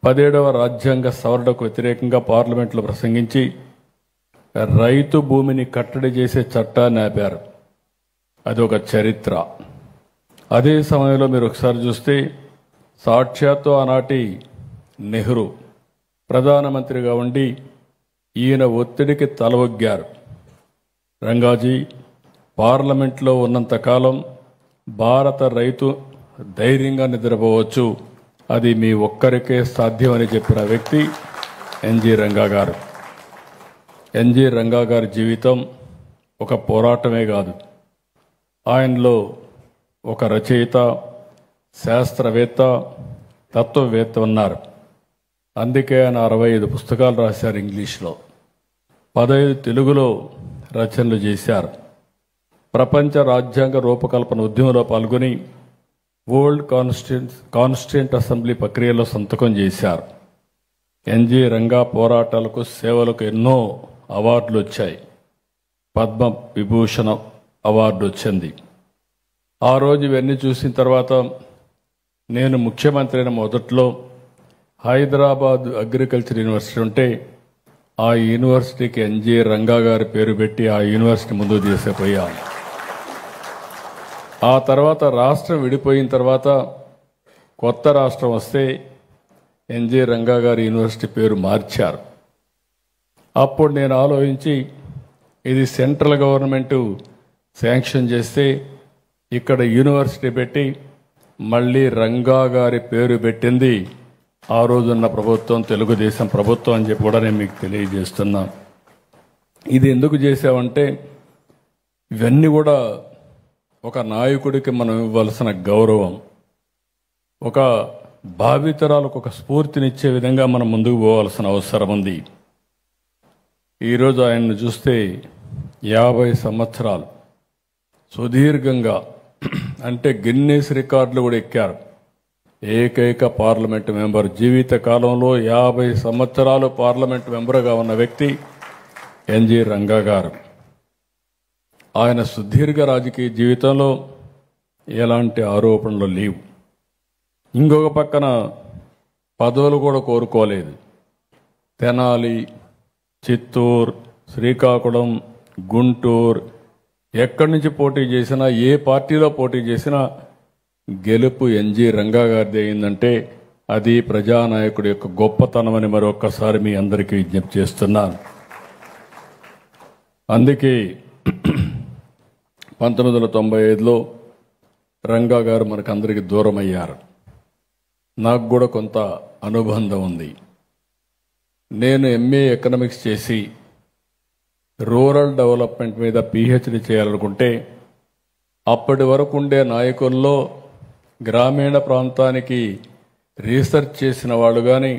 [SPEAKER 7] 17వ రాజ్యాంగ సవరణకు వ్యతిరేకంగా పార్లమెంట్లో ప్రసంగించి రైతు భూమిని కట్టడి చేసే చట్టాన్ని ఆపారు. అది ఒక చరిత్ర. అదే సమయంలో మీరు ఒకసారి చూస్తే సాక్షాత్తు ఆనాటి నెహ్రూ ప్రధానమంత్రిగా ఉండి ఈయన ఒత్తిడికి తలవొగ్గారు. రంగాజీ, పార్లమెంట్లో ఉన్నంతకాలం భారత రైతు ధైర్యంగా నిద్రపోవచ్చు, అది మీ ఒక్కరికే సాధ్యమని చెప్పిన వ్యక్తి ఎన్జి రంగా గారు. ఎన్జి రంగా గారి జీవితం ఒక పోరాటమే కాదు, ఆయనలో ఒక రచయిత, శాస్త్రవేత్త, తత్వవేత్త ఉన్నారు. అందుకే ఆయన 65 పుస్తకాలు రాశారు ఇంగ్లీష్లో, 15 తెలుగులో రచనలు చేశారు. ప్రపంచ రాజ్యాంగ రూపకల్పన ఉద్యమంలో పాల్గొని వరల్డ్ కాన్స్టిట్యూంట్ అసెంబ్లీ ప్రక్రియలో సంతకం చేశారు. ఎన్జి రంగా పోరాటాలకు, సేవలకు ఎన్నో అవార్డులు వచ్చాయి. పద్మ విభూషణ అవార్డు వచ్చింది. ఆ రోజు ఇవన్నీ చూసిన తర్వాత నేను ముఖ్యమంత్రి అయిన మొదట్లో హైదరాబాద్ అగ్రికల్చర్ యూనివర్సిటీ ఉంటే ఆ యూనివర్సిటీకి ఎన్జి రంగా గారి పేరు పెట్టి ఆ యూనివర్సిటీ ముందుకు తీసుకుపోయాను. ఆ తర్వాత రాష్ట్రం విడిపోయిన తర్వాత కొత్త రాష్ట్రం వస్తే ఎన్జి రంగా గారి యూనివర్సిటీ పేరు మార్చారు. అప్పుడు నేను ఆలోచించి ఇది సెంట్రల్ గవర్నమెంట్ శాంక్షన్ చేస్తే ఇక్కడ యూనివర్సిటీ పెట్టి మళ్ళీ రంగా గారి పేరు పెట్టింది ఆ రోజున్న ప్రభుత్వం, తెలుగుదేశం ప్రభుత్వం అని చెప్పి కూడా నేను మీకు తెలియజేస్తున్నా. ఇది ఎందుకు చేసామంటే ఇవన్నీ కూడా ఒక నాయకుడికి మనం ఇవ్వాల్సిన గౌరవం, ఒక భావితరాలకు ఒక స్ఫూర్తినిచ్చే విధంగా మనం ముందుకు పోవాల్సిన అవసరం ఉంది. ఈరోజు ఆయన్ని చూస్తే 50 సంవత్సరాలు సుదీర్ఘంగా, అంటే గిన్నీస్ రికార్డులు కూడా ఎక్కారు. ఏకైక పార్లమెంట్ మెంబర్, జీవిత కాలంలో 50 సంవత్సరాలు పార్లమెంట్ మెంబర్గా ఉన్న వ్యక్తి ఎన్జి రంగా గారు. ఆయన సుదీర్ఘ రాజకీయ జీవితంలో ఎలాంటి ఆరోపణలు లేవు. ఇంకొక పక్కన పదవులు కూడా కోరుకోలేదు. తెనాలి, చిత్తూరు, శ్రీకాకుళం, గుంటూరు ఎక్కడి నుంచి పోటీ చేసినా, ఏ పార్టీలో పోటీ చేసినా గెలుపు ఎన్జి రంగా గారిది అయిందంటే అది ప్రజానాయకుడి యొక్క గొప్పతనమని మరొక్కసారి మీ అందరికీ విజ్ఞప్తి చేస్తున్నాను. అందుకే 1995లో రంగా గారు మనకందరికీ దూరం అయ్యారు. నాకు కూడా కొంత అనుబంధం ఉంది. నేను ఎంఏ ఎకనామిక్స్ చేసి రూరల్ డెవలప్మెంట్ మీద పిహెచ్డి చేయాలనుకుంటే అప్పటి వరకు ఉండే నాయకుల్లో గ్రామీణ ప్రాంతానికి రీసెర్చ్ చేసిన వాళ్ళు కానీ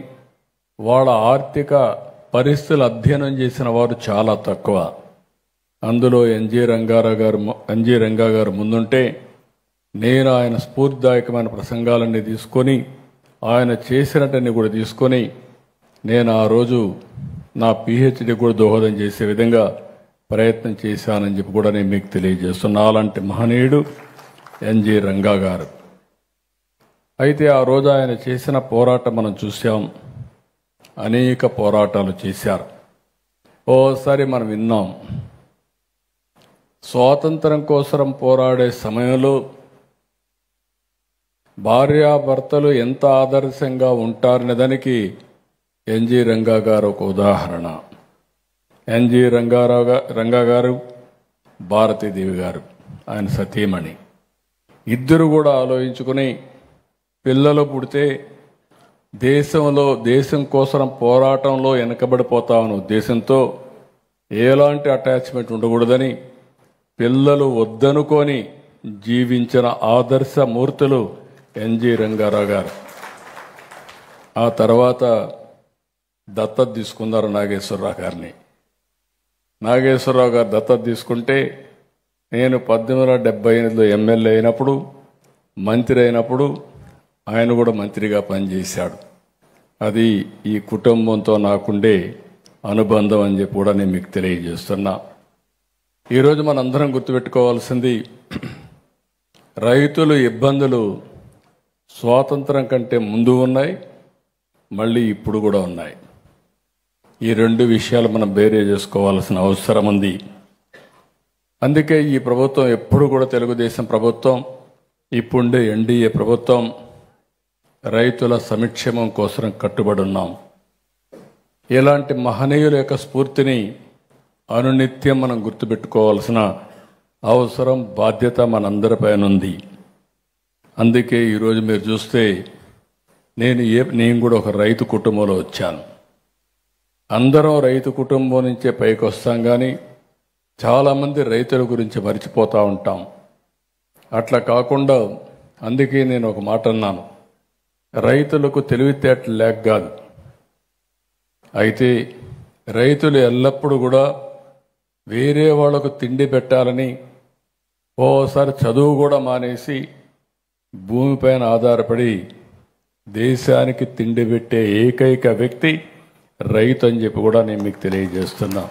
[SPEAKER 7] వాళ్ళ ఆర్థిక పరిస్థితులు అధ్యయనం చేసిన వారు చాలా తక్కువ. అందులో ఎన్జి రంగా గారు ముందుంటే నేను ఆయన స్ఫూర్తిదాయకమైన ప్రసంగాలన్నీ తీసుకొని, ఆయన చేసినట్టన్నీ కూడా తీసుకొని నేను ఆ రోజు నా పిహెచ్డి కూడా దోహదం చేసే విధంగా ప్రయత్నం చేశానని చెప్పి కూడా నేను మీకు తెలియజేస్తున్నా. అలాంటి మహనీయుడు ఎన్జి రంగా గారు. అయితే ఆ రోజు ఆయన చేసిన పోరాటం మనం చూసాం. అనేక పోరాటాలు చేశారు. ఓసారి మనం విన్నాం, స్వాతంత్రం కోసం పోరాడే సమయంలో భార్యాభర్తలు ఎంత ఆదర్శంగా ఉంటారనే ఎన్జి రంగా గారు ఒక ఉదాహరణ. ఎన్జి రంగా గారు, భారతీదేవి గారు ఆయన సతీమణి, ఇద్దరు కూడా ఆలోచించుకుని పిల్లలు పుడితే దేశం కోసం పోరాటంలో వెనకబడిపోతామన్న ఉద్దేశంతో ఎలాంటి అటాచ్మెంట్ ఉండకూడదని పిల్లలు వద్దనుకొని జీవించిన ఆదర్శ మూర్తులు ఎన్జి రంగారావు గారు. ఆ తర్వాత దత్తత తీసుకున్నారు నాగేశ్వరరావు గారిని. నాగేశ్వరరావు గారు దత్తత తీసుకుంటే నేను 1878లో ఎమ్మెల్యే అయినప్పుడు, మంత్రి అయినప్పుడు ఆయన కూడా మంత్రిగా పనిచేశాడు. అది ఈ కుటుంబంతో నాకుండే అనుబంధం అని చెప్పి కూడా నేను మీకు తెలియజేస్తున్నా. ఈరోజు మనందరం గుర్తుపెట్టుకోవాల్సింది, రైతుల ఇబ్బందులు స్వాతంత్రం కంటే ముందు ఉన్నాయి, మళ్ళీ ఇప్పుడు కూడా ఉన్నాయి. ఈ రెండు విషయాలు మనం బేరే చేసుకోవాల్సిన అవసరం ఉంది. అందుకే ఈ ప్రభుత్వం ఎప్పుడు కూడా తెలుగుదేశం ప్రభుత్వం, ఇప్పుండే ఎన్డీఏ ప్రభుత్వం రైతుల సంక్షేమం కోసం కట్టుబడి ఉన్నాం. ఇలాంటి మహనీయుల యొక్క స్ఫూర్తిని అనునిత్యం మనం గుర్తుపెట్టుకోవాల్సిన అవసరం, బాధ్యత మనందరిపైన ఉంది. అందుకే ఈరోజు మీరు చూస్తే నేను కూడా ఒక రైతు కుటుంబంలో వచ్చాను. అందరం రైతు కుటుంబం నుంచే పైకి వస్తాం, కానీ చాలామంది రైతుల గురించి మర్చిపోతూ ఉంటాం. అట్లా కాకుండా అందుకే నేను ఒక మాట అన్నాను, రైతులకు తెలివితేటలు లేక కాదు, అయితే రైతులు ఎల్లప్పుడూ కూడా వేరే వాళ్లకు తిండి పెట్టాలని ఓసారి చదువు కూడా మానేసి భూమిపైన ఆధారపడి దేశానికి తిండి పెట్టే ఏకైక వ్యక్తి రైతు అని చెప్పి కూడా నేను మీకు తెలియజేస్తున్నా.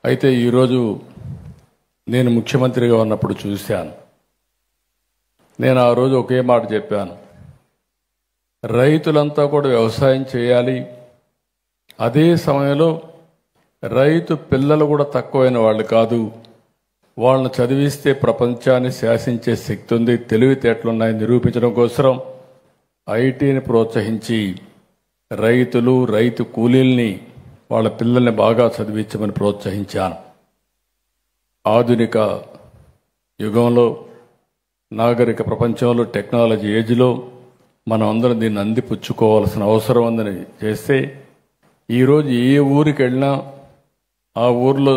[SPEAKER 7] అయితే ఈరోజు నేను ముఖ్యమంత్రిగా ఉన్నప్పుడు చూశాను, నేను ఆ రోజు ఒకే మాట చెప్పాను, రైతులంతా కూడా వ్యవసాయం చేయాలి, అదే సమయంలో రైతు పిల్లలు కూడా తక్కువైన వాళ్ళు కాదు, వాళ్ళని చదివిస్తే ప్రపంచాన్ని శాసించే శక్తి ఉంది, తెలివితేటలున్నాయని నిరూపించడం కోసం ఐటీని ప్రోత్సహించి రైతులు, రైతు కూలీల్ని, వాళ్ళ పిల్లల్ని బాగా చదివించమని ప్రోత్సహించాను. ఆధునిక యుగంలో, నాగరిక ప్రపంచంలో, టెక్నాలజీ ఏజ్లో మనం అందరం దీన్ని అందిపుచ్చుకోవాల్సిన అవసరం ఉందని చేస్తే ఈరోజు ఏ ఊరికి వెళ్ళినా ఆ ఊర్లో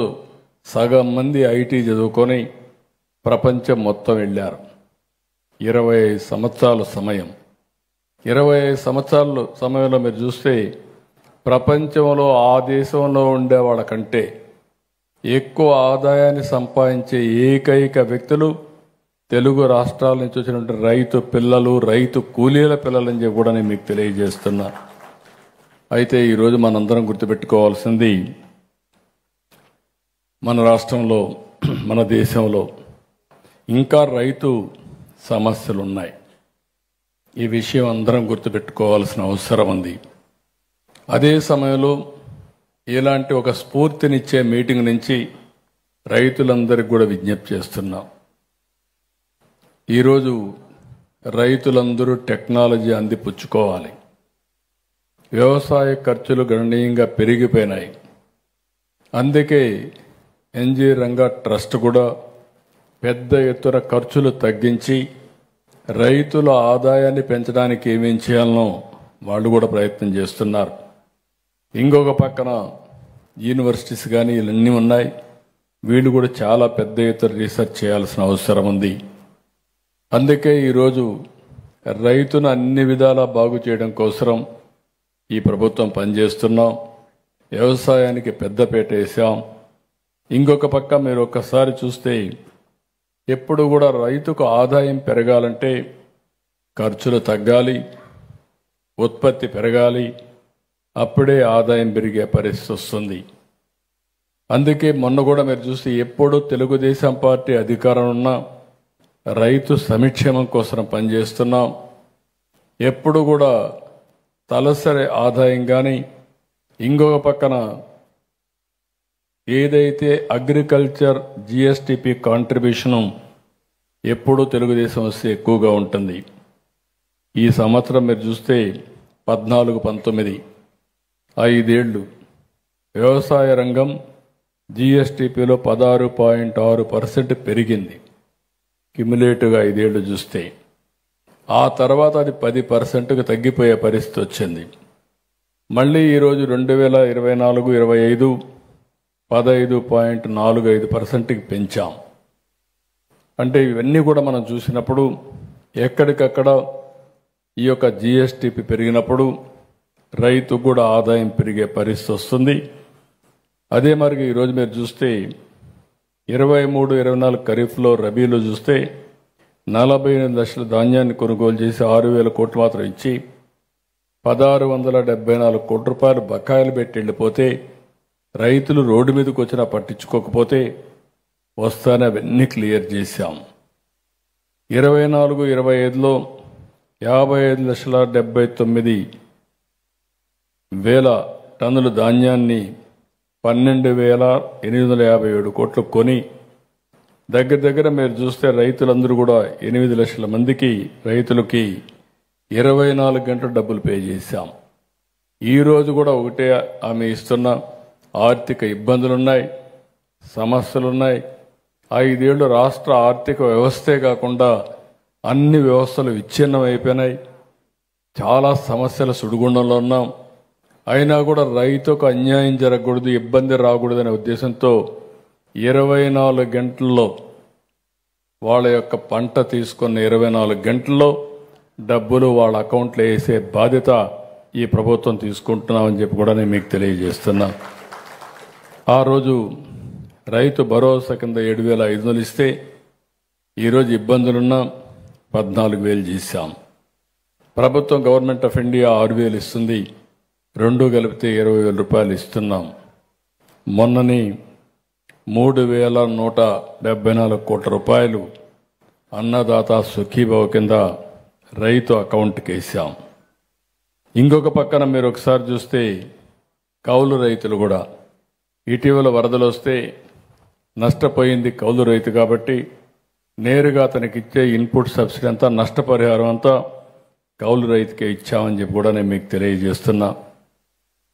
[SPEAKER 7] సగం మంది ఐటీ చదువుకొని ప్రపంచం మొత్తం వెళ్ళారు. 25 సంవత్సరాల సమయం. 25 సంవత్సరాల సమయంలో మీరు చూస్తే ప్రపంచంలో ఆ దేశంలో ఉండే వాళ్ళకంటే ఎక్కువ ఆదాయాన్ని సంపాదించే ఏకైక వ్యక్తులు తెలుగు రాష్ట్రాల నుంచి వచ్చినటువంటి రైతు పిల్లలు, రైతు కూలీల పిల్లలని చెప్పి కూడా నేను మీకు తెలియజేస్తున్నా. అయితే ఈరోజు మనందరం గుర్తుపెట్టుకోవాల్సింది, మన రాష్ట్రంలో, మన దేశంలో ఇంకా రైతు సమస్యలు ఉన్నాయి. ఈ విషయం అందరం గుర్తుపెట్టుకోవాల్సిన అవసరం ఉంది. అదే సమయంలో ఇలాంటి ఒక స్ఫూర్తినిచ్చే మీటింగ్ నుంచి రైతులందరికీ కూడా విజ్ఞప్తి చేస్తున్నాం. ఈరోజు రైతులందరూ టెక్నాలజీ అందిపుచ్చుకోవాలి. వ్యవసాయ ఖర్చులు గణనీయంగా పెరిగిపోయినాయి. అందుకే ఎన్జీ రంగా ట్రస్ట్ కూడా పెద్ద ఎత్తున ఖర్చులు తగ్గించి రైతుల ఆదాయాన్ని పెంచడానికి ఏమేం చేయాలనో వాళ్ళు కూడా ప్రయత్నం చేస్తున్నారు. ఇంకొక పక్కన యూనివర్సిటీస్ కానీ ఇవన్నీ ఉన్నాయి. వీళ్ళు కూడా చాలా పెద్ద ఎత్తున రీసెర్చ్ చేయాల్సిన అవసరం ఉంది. అందుకే ఈరోజు రైతును అన్ని విధాలా బాగు చేయడం కోసం ఈ ప్రభుత్వం పనిచేస్తున్నాం. వ్యవసాయానికి పెద్దపీట వేసాం. ఇంకొక పక్క మీరు ఒక్కసారి చూస్తే ఎప్పుడు కూడా రైతుకు ఆదాయం పెరగాలంటే ఖర్చులు తగ్గాలి, ఉత్పత్తి పెరగాలి, అప్పుడే ఆదాయం పెరిగే పరిస్థితి వస్తుంది. అందుకే మొన్న కూడా మీరు చూస్తే ఎప్పుడు తెలుగుదేశం పార్టీ అధికారం ఉన్నా రైతు సంక్షేమం కోసం పనిచేస్తున్నాం. ఎప్పుడు కూడా తలసరి ఆదాయం కానీ, ఇంకొక పక్కన ఏదైతే అగ్రికల్చర్ జిఎస్టిపి కాంట్రిబ్యూషను ఎప్పుడూ తెలుగుదేశం వస్తే ఎక్కువగా ఉంటుంది. ఈ సంవత్సరం మీరు చూస్తే 14-19 5 వ్యవసాయ రంగం జిఎస్టిపిలో 16.6% పెరిగింది క్యుములేటివ్గా 5 ఏళ్లు చూస్తే. ఆ తర్వాత అది 10%కు తగ్గిపోయే పరిస్థితి వచ్చింది. మళ్ళీ ఈరోజు 2024-25 15.45%కి పెంచాం. అంటే ఇవన్నీ కూడా మనం చూసినప్పుడు ఎక్కడికక్కడ ఈ యొక్క జిఎస్టిపి పెరిగినప్పుడు రైతు కూడా ఆదాయం పెరిగే పరిస్థితి వస్తుంది. అదే మరి ఈరోజు మీరు చూస్తే 23-24 ఖరీఫ్లో రబీలో చూస్తే 48 లక్షల ధాన్యాన్ని కొనుగోలు చేసి 6,000 కోట్లు మాత్రం ఇచ్చి 1,674 కోట్ల రూపాయలు బకాయిలు పెట్టి వెళ్ళిపోతే రైతులు రోడ్డు మీదకి వచ్చినా పట్టించుకోకపోతే వస్తానే అవన్నీ క్లియర్ చేశాం. 24-25లో 55,79,000 టన్నుల ధాన్యాన్ని 12,857 కోట్లు కొని దగ్గర మీరు చూస్తే రైతులందరూ కూడా 8 లక్షల మందికి రైతులకి 24 గంటలు డబ్బులు పే చేశాం. ఈరోజు కూడా ఒకటే ఆమె ఇస్తున్న ఆర్థిక ఇబ్బందులున్నాయి, సమస్యలున్నాయి. 5 ఏళ్ళు రాష్ట్ర ఆర్థిక వ్యవస్థే కాకుండా అన్ని వ్యవస్థలు విచ్ఛిన్నం అయిపోయినాయి. చాలా సమస్యల సుడిగుండంలో ఉన్నాం. అయినా కూడా రైతుకు అన్యాయం జరగకూడదు, ఇబ్బంది రాకూడదనే ఉద్దేశంతో 24 గంటల్లో వాళ్ళ యొక్క పంట తీసుకున్న 24 గంటల్లో డబ్బులు వాళ్ళ అకౌంట్లో వేసే బాధ్యత ఈ ప్రభుత్వం తీసుకుంటున్నామని చెప్పి కూడా నేను మీకు తెలియజేస్తున్నా. ఆ రోజు రైతు భరోసా కింద 7,500 ఇస్తే ఈరోజు ఇబ్బందులున్నా 14,000 చేశాం. ప్రభుత్వం గవర్నమెంట్ ఆఫ్ ఇండియా 6,000 ఇస్తుంది, 2 కలిపితే 20,000 రూపాయలు ఇస్తున్నాం. మొన్నని 3,174 కోట్ల రూపాయలు అన్నదాత సుఖీభవ కింద రైతు అకౌంట్కి వేసాం. ఇంకొక పక్కన మీరు ఒకసారి చూస్తే కౌలు రైతులు కూడా ఇటీవల వరదలు వస్తే నష్టపోయింది కౌలు రైతు కాబట్టి నేరుగా అతనికి ఇచ్చే ఇన్పుట్ సబ్సిడీ అంతా నష్టపరిహారం అంతా కౌలు రైతుకే ఇచ్చామని చెప్పి కూడా నేను మీకు తెలియజేస్తున్నా.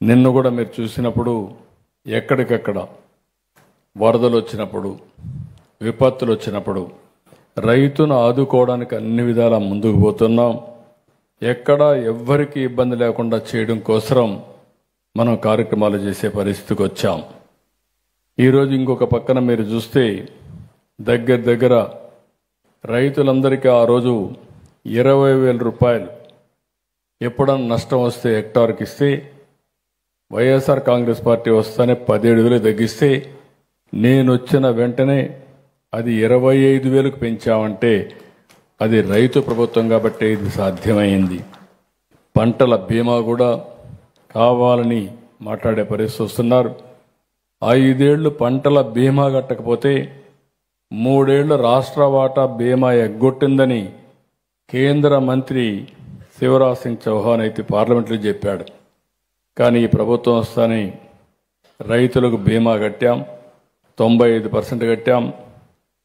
[SPEAKER 7] నిన్ను కూడా మీరు చూసినప్పుడు ఎక్కడికక్కడ వరదలు వచ్చినప్పుడు, విపత్తులు వచ్చినప్పుడు రైతును ఆదుకోవడానికి అన్ని విధాలా ముందుకు పోతున్నాం. ఎక్కడా ఎవ్వరికీ ఇబ్బంది లేకుండా చేయడం కోసం మనం కార్యక్రమాలు చేసే పరిస్థితికి వచ్చాం. ఈరోజు ఇంకొక పక్కన మీరు చూస్తే దగ్గర రైతులందరికీ ఆ రోజు 20,000 రూపాయలు ఎప్పుడన్నా నష్టం వస్తే హెక్టార్కి ఇస్తే, వైఎస్ఆర్ కాంగ్రెస్ పార్టీ వస్తానే 17,000 తగ్గిస్తే నేను వచ్చిన వెంటనే అది 25,000కు పెంచామంటే అది రైతు ప్రభుత్వం కాబట్టి ఇది సాధ్యమైంది. పంటల బీమా కూడా కావాలని మాట్లాడే పరిస్థితి వస్తున్నారు. 5 ఏళ్లు పంటల బీమా కట్టకపోతే 3 ఏళ్లు రాష్ట్ర వాటా బీమా ఎగ్గొట్టిందని కేంద్ర మంత్రి శివరాజ్ సింగ్ చౌహాన్ అయితే పార్లమెంట్లో చెప్పాడు. కానీ ఈ ప్రభుత్వం వస్తానే రైతులకు బీమా కట్టాం, 95% కట్టాం.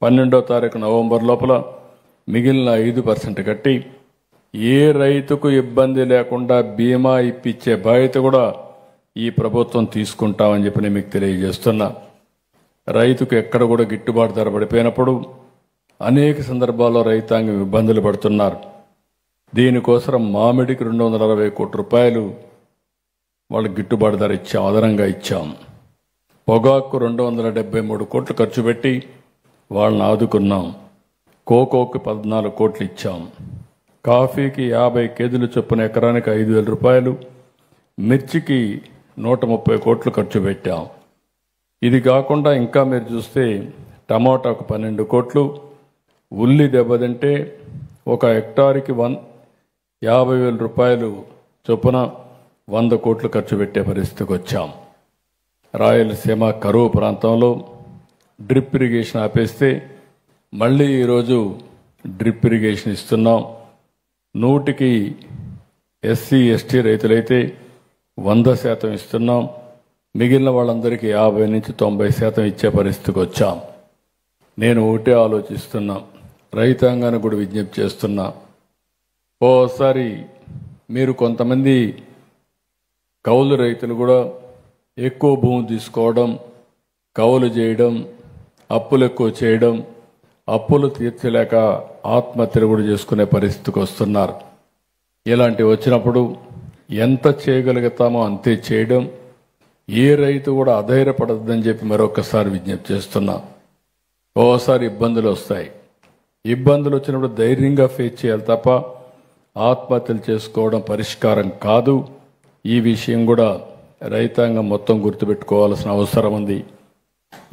[SPEAKER 7] 12వ తారీఖు నవంబర్ లోపల మిగిలిన 5% కట్టి ఏ రైతుకు ఇబ్బంది లేకుండా బీమా ఇప్పించే బాధ్యత కూడా ఈ ప్రభుత్వం తీసుకుంటామని చెప్పి నేను మీకు తెలియజేస్తున్నా. రైతుకు ఎక్కడ కూడా గిట్టుబాటు ధర పడిపోయినప్పుడు అనేక సందర్భాల్లో రైతాంగం ఇబ్బందులు పడుతున్నారు. దీనికోసం మామిడికి 260 కోట్ల రూపాయలు వాళ్ళకి గిట్టుబాటు ధర ఇచ్చాం, అదనంగా ఇచ్చాం. పొగాకు 273 కోట్లు ఖర్చు పెట్టి వాళ్ళని ఆదుకున్నాం. కోకోకి 14 కోట్లు ఇచ్చాం. కాఫీకి 50 కేజీలు చొప్పున ఎకరానికి 5,000 రూపాయలు, మిర్చికి 130 కోట్లు ఖర్చు పెట్టాం. ఇది కాకుండా ఇంకా మీరు చూస్తే టమాటాకు 12 కోట్లు, ఉల్లి దెబ్బతింటే ఒక హెక్టార్కి 50,000 రూపాయలు చొప్పున 100 కోట్లు ఖర్చు పెట్టే పరిస్థితికి వచ్చాం. రాయలసీమ కరువు ప్రాంతంలో డ్రిప్ ఇరిగేషన్ ఆపేస్తే మళ్ళీ ఈరోజు డ్రిప్ ఇరిగేషన్ ఇస్తున్నాం. 100కి ఎస్సీ ఎస్టీ రైతులైతే 100% ఇస్తున్నాం. మిగిలిన వాళ్ళందరికీ 50 నుంచి 90% ఇచ్చే పరిస్థితికి వచ్చాం. నేను ఒకటే ఆలోచిస్తున్నా, రైతాంగానికి కూడా విజ్ఞప్తి చేస్తున్నా. ఓసారి మీరు కొంతమంది కౌలు రైతులు కూడా ఎక్కువ భూమి తీసుకోవడం, కౌలు చేయడం, అప్పులు ఎక్కువ చేయడం, అప్పులు తీర్చలేక ఆత్మహత్యలు కూడా చేసుకునే పరిస్థితికి వస్తున్నారు. ఇలాంటివి వచ్చినప్పుడు ఎంత చేయగలుగుతామో అంతే చేయడం, ఏ రైతు కూడా అధైర్యపడద్దని చెప్పి మరొకసారి విజ్ఞప్తి చేస్తున్నా. ఓసారి ఇబ్బందులు వస్తాయి, ఇబ్బందులు వచ్చినప్పుడు ధైర్యంగా ఫేస్ చేయాలి తప్ప ఆత్మహత్యలు చేసుకోవడం పరిష్కారం కాదు. ఈ విషయం కూడా రైతాంగం మొత్తం గుర్తుపెట్టుకోవాల్సిన అవసరం ఉంది.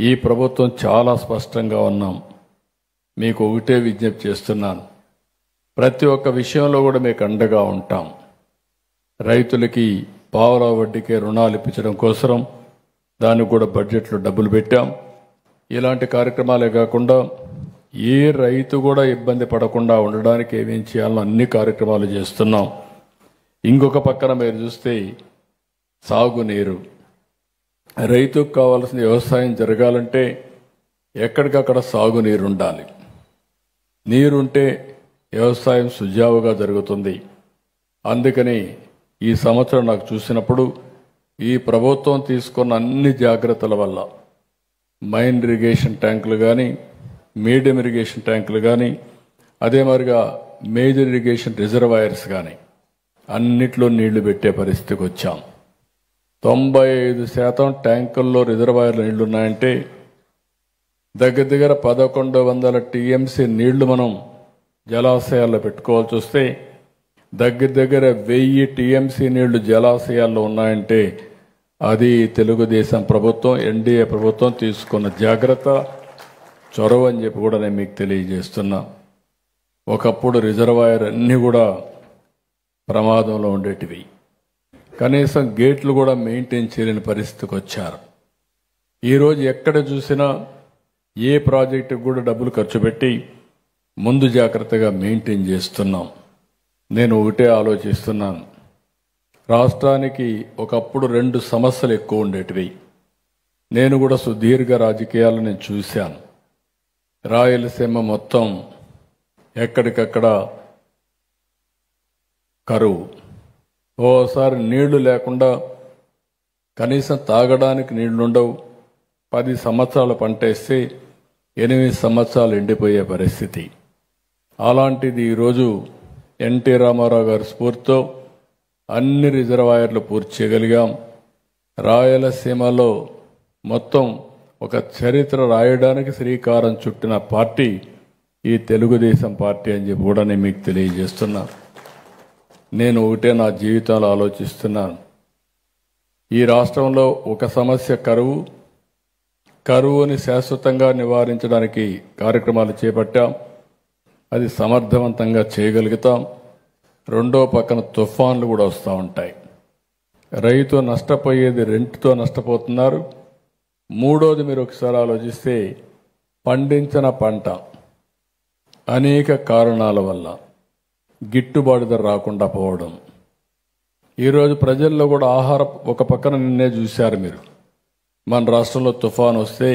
[SPEAKER 7] ఈ ప్రభుత్వం చాలా స్పష్టంగా ఉన్నాం. మీకు ఒకటే విజ్ఞప్తి చేస్తున్నాను, ప్రతి ఒక్క విషయంలో కూడా మీకు అండగా ఉంటాం. రైతులకి పావలా వడ్డీకే రుణాలు ఇప్పించడం కోసం దానికి కూడా బడ్జెట్లో డబ్బులు పెట్టాం. ఇలాంటి కార్యక్రమాలే కాకుండా ఏ రైతు కూడా ఇబ్బంది పడకుండా ఉండడానికి ఏమేం చేయాలో అన్ని కార్యక్రమాలు చేస్తున్నాం. ఇంకొక పక్కన మీరు చూస్తే సాగునీరు, రైతుకు కావాల్సిన వ్యవసాయం జరగాలంటే ఎక్కడికక్కడ సాగునీరు ఉండాలి. నీరుంటే వ్యవసాయం సుజావుగా జరుగుతుంది. అందుకని ఈ సంవత్సరం నాకు చూసినప్పుడు ఈ ప్రభుత్వం తీసుకున్న అన్ని జాగ్రత్తల వల్ల మైన్ ఇరిగేషన్ ట్యాంకులు కానీ, మీడియం ఇరిగేషన్ ట్యాంకులు కానీ, అదే మరిగా మేజర్ ఇరిగేషన్ రిజర్వాయర్స్ కానీ అన్నిట్లో నీళ్లు పెట్టే పరిస్థితికి వచ్చాం. 95% ట్యాంకుల్లో రిజర్వాయర్లు నీళ్లున్నాయంటే దగ్గర 1100 టీఎంసీ నీళ్లు మనం జలాశయాల్లో పెట్టుకోవాల్సి వస్తే దగ్గర 1000 టీఎంసీ నీళ్లు జలాశయాల్లో ఉన్నాయంటే అది తెలుగుదేశం ప్రభుత్వం, ఎన్డీఏ ప్రభుత్వం తీసుకున్న జాగ్రత్త, చొరవ అని చెప్పి కూడా నేను మీకు తెలియజేస్తున్నా. ఒకప్పుడు రిజర్వాయర్ అన్నీ కూడా ప్రమాదంలో ఉండేటివి, కనీసం గేట్లు కూడా మెయింటైన్ చేయలేని పరిస్థితికి వచ్చారు. ఈరోజు ఎక్కడ చూసినా ఏ ప్రాజెక్టుకు కూడా డబ్బులు ఖర్చు పెట్టి ముందు జాగ్రత్తగా మెయింటైన్ చేస్తున్నాం. నేను ఒకటే ఆలోచిస్తున్నాను, రాష్ట్రానికి ఒకప్పుడు 2 సమస్యలు ఎక్కువ ఉండేటివి. నేను కూడా సుదీర్ఘ రాజకీయాలు నేను చూశాను. రాయలసీమ మొత్తం ఎక్కడికక్కడ కరువు, ఓసారి నీళ్లు లేకుండా కనీసం తాగడానికి నీళ్లుండవు. 10 సంవత్సరాలు పంటేస్తే 8 సంవత్సరాలు ఎండిపోయే పరిస్థితి. అలాంటిది ఈరోజు ఎన్టీ రామారావు గారి స్ఫూర్తితో అన్ని రిజర్వాయర్లు పూర్తి చేయగలిగాం. రాయలసీమలో మొత్తం ఒక చరిత్ర రాయడానికి శ్రీకారం చుట్టిన పార్టీ ఈ తెలుగుదేశం పార్టీ అని చెప్పి కూడా నేను మీకు తెలియజేస్తున్నా. నేను ఒకటే నా జీవితంలో ఆలోచిస్తున్నాను. ఈ రాష్ట్రంలో ఒక సమస్య కరువుని శాశ్వతంగా నివారించడానికి కార్యక్రమాలు చేపట్టాం. అది సమర్థవంతంగా చేయగలుగుతాం. రెండో పక్కన తుఫాన్లు కూడా వస్తూ ఉంటాయి. రైతు నష్టపోయేది రెంట్తో నష్టపోతున్నారు. మూడోది మీరు ఒకసారి ఆలోచిస్తే పండించిన పంట అనేక కారణాల వల్ల గిట్టుబాటు ధర రాకుండా పోవడం. ఈరోజు ప్రజల్లో కూడా ఒక పక్కన నిన్నే చూశారు మీరు. మన రాష్ట్రంలో తుఫాన్ వస్తే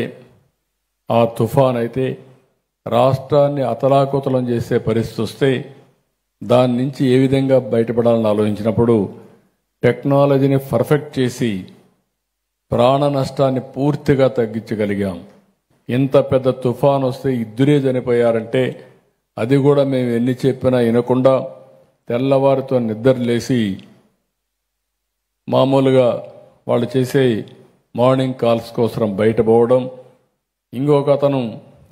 [SPEAKER 7] ఆ తుఫాన్ అయితే రాష్ట్రాన్ని అతలాకుతలం చేసే పరిస్థితి వస్తే దాని నుంచి ఏ విధంగా బయటపడాలని ఆలోచించినప్పుడు టెక్నాలజీని పర్ఫెక్ట్ చేసి ప్రాణ నష్టాన్ని పూర్తిగా తగ్గించగలిగాం. ఇంత పెద్ద తుఫాన్ వస్తే 2 చనిపోయారంటే అది కూడా మేము ఎన్ని చెప్పినా వినకుండా తెల్లవారితో నిద్రలేసి మామూలుగా వాళ్ళు చేసే మార్నింగ్ కాల్స్ కోసం బయటపోవడం. ఇంకొక అతను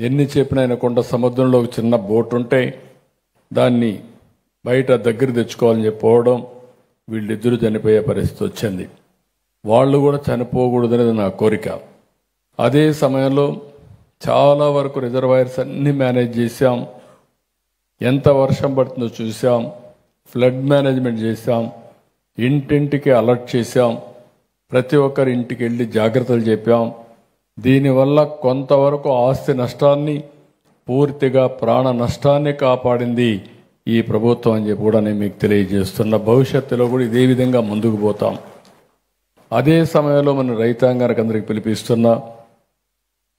[SPEAKER 7] ఎన్ని చెప్పినా వినకుండా సముద్రంలో ఒక చిన్న బోట్ ఉంటే దాన్ని బయట దగ్గర తెచ్చుకోవాలని చెప్పవడం. వీళ్ళిద్దరూ చనిపోయే పరిస్థితి వచ్చింది. వాళ్ళు కూడా చనిపోకూడదనేది నా కోరిక. అదే సమయంలో చాలా వరకు రిజర్వాయర్స్ అన్ని మేనేజ్ చేశాం. ఎంత వర్షం పడుతుందో చూసాం. ఫ్లడ్ మేనేజ్మెంట్ చేశాం. ఇంటింటికి అలర్ట్ చేశాం. ప్రతి ఒక్కరి ఇంటికి వెళ్ళి జాగ్రత్తలు చెప్పాం. దీనివల్ల కొంతవరకు ఆస్తి నష్టాన్ని, పూర్తిగా ప్రాణ నష్టాన్ని కాపాడింది ఈ ప్రభుత్వం అని చెప్పి కూడా నేను మీకు తెలియజేస్తున్నా. భవిష్యత్తులో కూడా ఇదే విధంగా ముందుకు పోతాం. అదే సమయంలో మన రైతాంగానికి అందరికి పిలిపిస్తున్నా.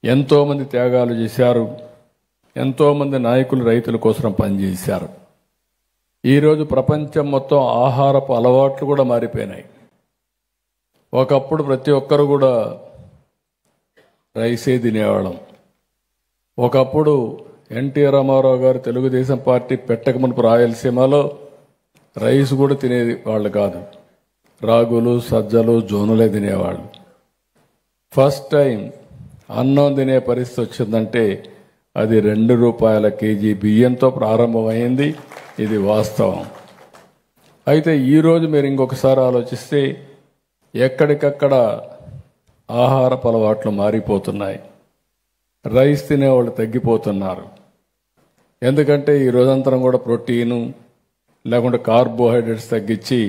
[SPEAKER 7] ఎంతోమంది త్యాగాలు చేశారు. ఎంతోమంది నాయకులు రైతుల కోసం పనిచేశారు. ఈరోజు ప్రపంచం మొత్తం ఆహారపు అలవాట్లు కూడా మారిపోయినాయి. ఒకప్పుడు ప్రతి ఒక్కరు కూడా రైసే తినేవాళ్ళం. ఒకప్పుడు ఎన్టీ రామారావు గారు తెలుగుదేశం పార్టీ పెట్టక మునుపు రాయలసీమలో రైస్ కూడా తినేది వాళ్ళు కాదు. రాగులు, సజ్జలు, జోనులే తినేవాళ్ళు. ఫస్ట్ టైం అన్నం తినే పరిస్థితి వచ్చిందంటే అది 2 రూపాయల కేజీ బియ్యంతో ప్రారంభమైంది. ఇది వాస్తవం. అయితే ఈరోజు మీరు ఇంకొకసారి ఆలోచిస్తే ఎక్కడికక్కడ ఆహారపు అలవాట్లు మారిపోతున్నాయి. రైస్ తినేవాళ్ళు తగ్గిపోతున్నారు. ఎందుకంటే ఈ రోజంతరం కూడా ప్రోటీను లేకుంటే కార్బోహైడ్రేట్స్ తగ్గించి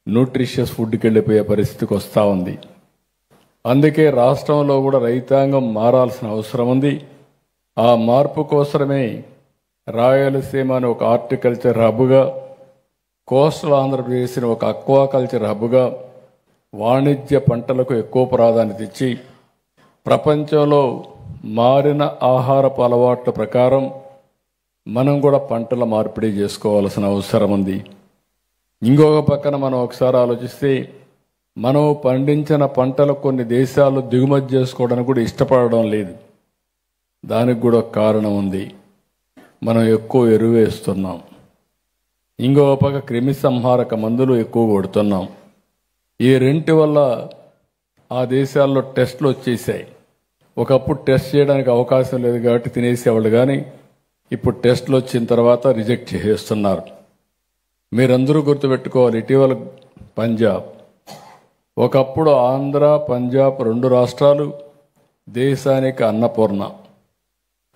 [SPEAKER 7] న్యూట్రిషియస్ ఫుడ్కి వెళ్ళిపోయే పరిస్థితికి వస్తూ ఉంది. అందుకే రాష్ట్రంలో కూడా రైతాంగం మారాల్సిన అవసరం ఉంది. ఆ మార్పు కోసమే రాయలసీమని ఒక హార్టికల్చర్ హబ్గా, కోస్టల్ ఆంధ్రప్రదేశ్ని ఒక అక్వాకల్చర్ హబ్గా, వాణిజ్య పంటలకు ఎక్కువ ప్రాధాన్యత ఇచ్చి ప్రపంచంలో మారిన ఆహారపు అలవాట్ల ప్రకారం మనం కూడా పంటల మార్పిడి చేసుకోవాల్సిన అవసరం ఉంది. ఇంకొక పక్కన మనం ఒకసారి ఆలోచిస్తే మనం పండించిన పంటలు కొన్ని దేశాలు దిగుమతి చేసుకోవడానికి కూడా ఇష్టపడడం లేదు. దానికి కూడా కారణం ఉంది. మనం ఎక్కువ ఎరువు వేస్తున్నాం. ఇంకొక పక్క క్రిమి సంహారక మందులు ఎక్కువ కొడుతున్నాం. ఈ రెంటి వల్ల ఆ దేశాల్లో టెస్టులు వచ్చేసాయి. ఒకప్పుడు టెస్ట్ చేయడానికి అవకాశం లేదు కాబట్టి తినేసేవాళ్ళు, కానీ ఇప్పుడు టెస్టులు వచ్చిన తర్వాత రిజెక్ట్ చేస్తున్నారు. మీరందరూ గుర్తుపెట్టుకోవాలి, ఇటీవల పంజాబ్, ఒకప్పుడు ఆంధ్ర, పంజాబ్ 2 రాష్ట్రాలు దేశానికి అన్నపూర్ణ.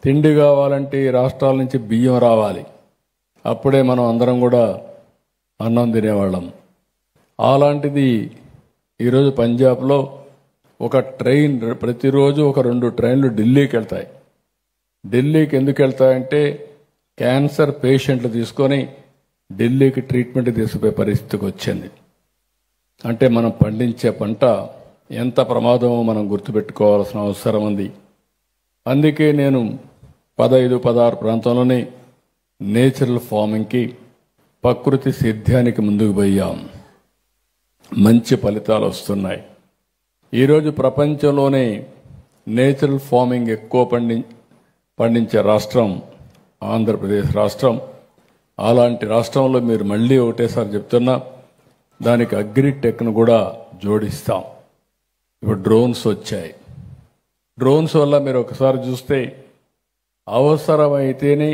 [SPEAKER 7] తిండి కావాలంటే ఈ రాష్ట్రాల నుంచి బియ్యం రావాలి, అప్పుడే మనం అందరం కూడా అన్నం తినేవాళ్ళం. అలాంటిది ఈరోజు పంజాబ్లో ఒక ట్రైన్ ప్రతిరోజు ఒక 2 ట్రైన్లు ఢిల్లీకి వెళ్తాయి. ఢిల్లీకి ఎందుకు వెళ్తాయంటే క్యాన్సర్ పేషెంట్లు తీసుకొని ఢిల్లీకి ట్రీట్మెంట్ తీసుకుపోయే పరిస్థితికి వచ్చింది. అంటే మనం పండించే పంట ఎంత ప్రమాదమో మనం గుర్తుపెట్టుకోవాల్సిన అవసరం ఉంది. అందుకే నేను 15-16 ప్రాంతంలోనే నేచురల్ ఫార్మింగ్కి, ప్రకృతి సేద్యానికి ముందుకు పోయాం. మంచి ఫలితాలు వస్తున్నాయి. ఈరోజు ప్రపంచంలోనే నేచురల్ ఫార్మింగ్ ఎక్కువ పండించే రాష్ట్రం ఆంధ్రప్రదేశ్ రాష్ట్రం. అలాంటి రాష్ట్రంలో మీరు మళ్ళీ ఒకటేసారి చెప్తున్నా, దానికి అగ్రిటెక్ను కూడా జోడిస్తాం. ఇప్పుడు డ్రోన్స్ వచ్చాయి. డ్రోన్స్ వల్ల మీరు ఒకసారి చూస్తే అవసరమైతేనే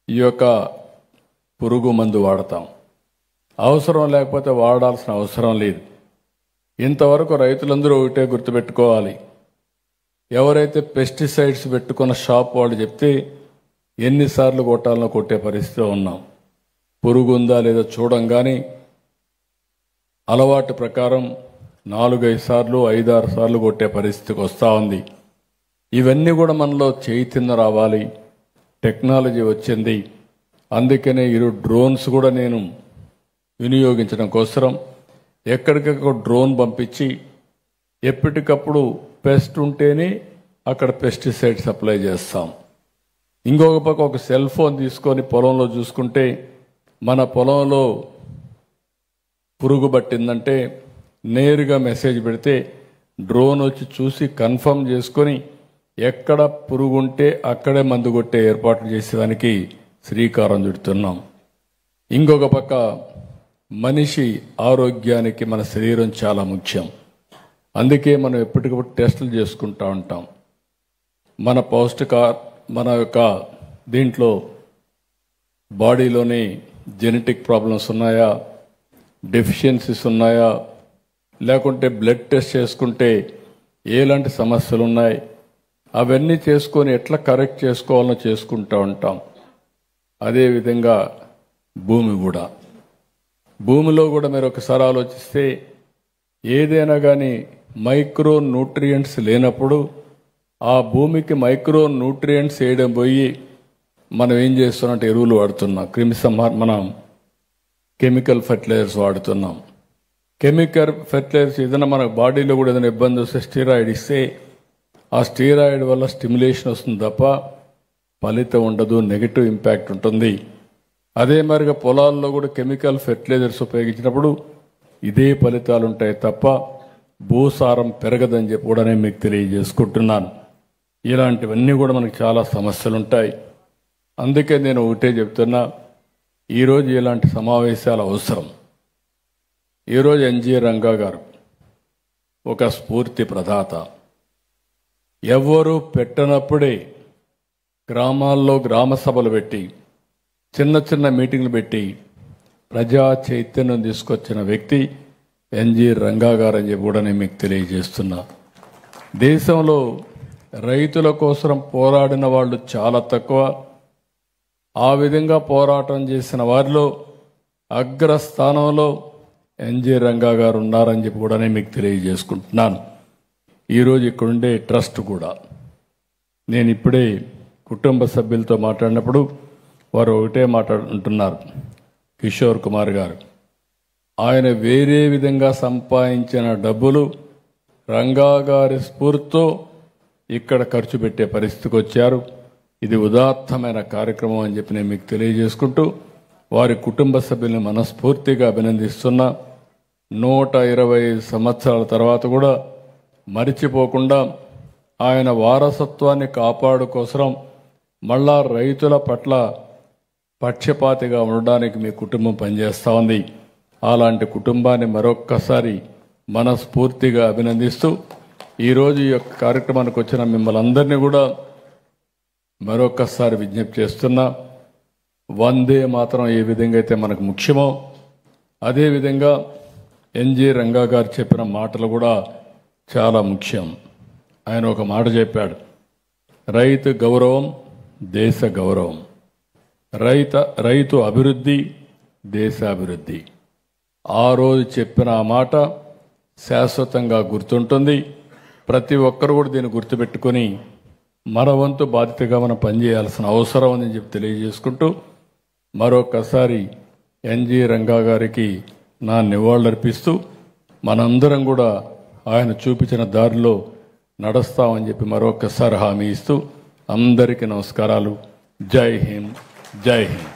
[SPEAKER 7] ఈ యొక్క పురుగు మందు వాడతాం, అవసరం లేకపోతే వాడాల్సిన అవసరం లేదు. ఇంతవరకు రైతులందరూ ఒకటే గుర్తుపెట్టుకోవాలి, ఎవరైతే పెస్టిసైడ్స్ పెట్టుకున్న షాప్ వాళ్ళు చెప్తే ఎన్నిసార్లు కొట్టాలనో కొట్టే పరిస్థితిలో ఉన్నాం. పురుగు ఉందా లేదా చూడంగానే అలవాటు ప్రకారం 4-5 సార్లు 5-6 సార్లు కొట్టే పరిస్థితికి వస్తూ ఉంది. ఇవన్నీ కూడా మనలో చైతన్యం రావాలి. టెక్నాలజీ వచ్చింది. అందుకనే ఈరోజు డ్రోన్స్ కూడా నేను వినియోగించడం కోసం ఎక్కడికక్కడ డ్రోన్ పంపించి ఎప్పటికప్పుడు పెస్ట్ ఉంటేనే అక్కడ పెస్టిసైడ్ సప్లై చేస్తాం. ఇంకొక పక్క ఒక సెల్ ఫోన్ తీసుకొని పొలంలో చూసుకుంటే మన పొలంలో పురుగు పట్టిందంటే నేరుగా మెసేజ్ పెడితే డ్రోన్ వచ్చి చూసి కన్ఫర్మ్ చేసుకొని ఎక్కడ పురుగు ఉంటే అక్కడే మందు కొట్టే ఏర్పాట్లు చేసేదానికి శ్రీకారం చుడుతున్నాం. ఇంకొక పక్క మనిషి ఆరోగ్యానికి మన శరీరం చాలా ముఖ్యం. అందుకే మనం ఎప్పటికప్పుడు టెస్టులు చేసుకుంటూ ఉంటాం. మన యొక్క దీంట్లో బాడీలోని జెనెటిక్ ప్రాబ్లమ్స్ ఉన్నాయా, డెఫిషియన్సీస్ ఉన్నాయా, లేకుంటే బ్లడ్ టెస్ట్ చేసుకుంటే ఎలాంటి సమస్యలు ఉన్నాయి, అవన్నీ చేసుకొని ఎట్లా కరెక్ట్ చేసుకోవాలో చేసుకుంటూ ఉంటాం. అదేవిధంగా భూమిలో కూడా మీరు ఒకసారి ఆలోచిస్తే ఏదైనా కానీ మైక్రో న్యూట్రియంట్స్ లేనప్పుడు ఆ భూమికి మైక్రో న్యూట్రియంట్స్ వేయడం పోయి మనం ఏం చేస్తున్నట్టు ఎరువులు వాడుతున్నాం, మనం కెమికల్ ఫెర్టిలైజర్స్ వాడుతున్నాం. కెమికల్ ఫెర్టిలైజర్స్ ఏదైనా మన బాడీలో కూడా ఏదైనా ఇబ్బంది వస్తే స్టీరాయిడ్ ఇస్తే ఆ స్టీరాయిడ్ వల్ల స్టిమ్యులేషన్ వస్తుంది తప్ప ఫలితం ఉండదు, నెగిటివ్ ఇంపాక్ట్ ఉంటుంది. అదే మరిగా పొలాల్లో కూడా కెమికల్ ఫెర్టిలైజర్స్ ఉపయోగించినప్పుడు ఇదే ఫలితాలు ఉంటాయి తప్ప భూసారం పెరగదని చెప్పి కూడా నేను మీకు తెలియజేసుకుంటున్నాను. ఇలాంటివన్నీ కూడా మనకు చాలా సమస్యలు ఉంటాయి. అందుకే నేను ఒకటే చెప్తున్నా, ఈరోజు ఇలాంటి సమావేశాలు అవసరం. ఈరోజు ఎన్జీ రంగా గారు ఒక స్ఫూర్తి ప్రదాత. ఎవ్వరూ పెట్టనప్పుడే గ్రామాల్లో గ్రామ సభలు పెట్టి చిన్న చిన్న మీటింగ్లు పెట్టి ప్రజా చైతన్యం తీసుకొచ్చిన వ్యక్తి ఎన్జీ రంగా గారు అని చెప్పి కూడా నేను మీకు తెలియజేస్తున్నా. దేశంలో రైతుల కోసం పోరాడిన వాళ్ళు చాలా తక్కువ. ఆ విధంగా పోరాటం చేసిన వారిలో అగ్రస్థానంలో ఎన్జీ రంగా గారు ఉన్నారని చెప్పి కూడా నేను మీకు తెలియజేసుకుంటున్నాను. ఈరోజు ఇక్కడుండే ట్రస్ట్ కూడా నేను ఇప్పుడే కుటుంబ సభ్యులతో మాట్లాడినప్పుడు వారు ఒకటే మాట్లాడుతున్నారు. కిషోర్ కుమార్ గారు ఆయన వేరే విధంగా సంపాదించిన డబ్బులు రంగా గారి స్ఫూర్తితో ఇక్కడ ఖర్చు పెట్టే పరిస్థితికి వచ్చారు. ఇది ఉదాత్తమైన కార్యక్రమం అని చెప్పి నేను మీకు తెలియజేసుకుంటూ వారి కుటుంబ సభ్యుల్ని మనస్ఫూర్తిగా అభినందిస్తున్నా. 125 సంవత్సరాల తర్వాత కూడా మరిచిపోకుండా ఆయన వారసత్వాన్ని కాపాడు కోసం మళ్ళా రైతుల పట్ల పక్షపాతిగా ఉండడానికి మీ కుటుంబం పనిచేస్తూ ఉంది. అలాంటి కుటుంబాన్ని మరొక్కసారి మనస్ఫూర్తిగా అభినందిస్తూ ఈరోజు ఈ యొక్క కార్యక్రమానికి వచ్చిన మిమ్మల్ని అందరినీ కూడా మరొక్కసారి విజ్ఞప్తి చేస్తున్నా. వందే మాత్రం ఏ విధంగా అయితే మనకు ముఖ్యమో అదేవిధంగా ఎన్జీ రంగా గారు చెప్పిన మాటలు కూడా చాలా ముఖ్యం. ఆయన ఒక మాట చెప్పాడు, రైతు గౌరవం దేశ గౌరవం, రైతు అభివృద్ధి దేశాభివృద్ధి. ఆ రోజు చెప్పిన ఆ మాట శాశ్వతంగా గుర్తుంటుంది. ప్రతి ఒక్కరు కూడా దీన్ని గుర్తుపెట్టుకొని మన వంతు బాధ్యతగా మనం పనిచేయాల్సిన అవసరం అని చెప్పి తెలియజేసుకుంటూ మరొకసారి ఎన్జీ రంగా గారికి నా నివాళులర్పిస్తూ మనందరం కూడా ఆయన చూపించిన దారిలో నడుస్తామని చెప్పి మరొకసారి హామీ ఇస్తూ అందరికీ నమస్కారాలు. జై హింద్, జై హింద్.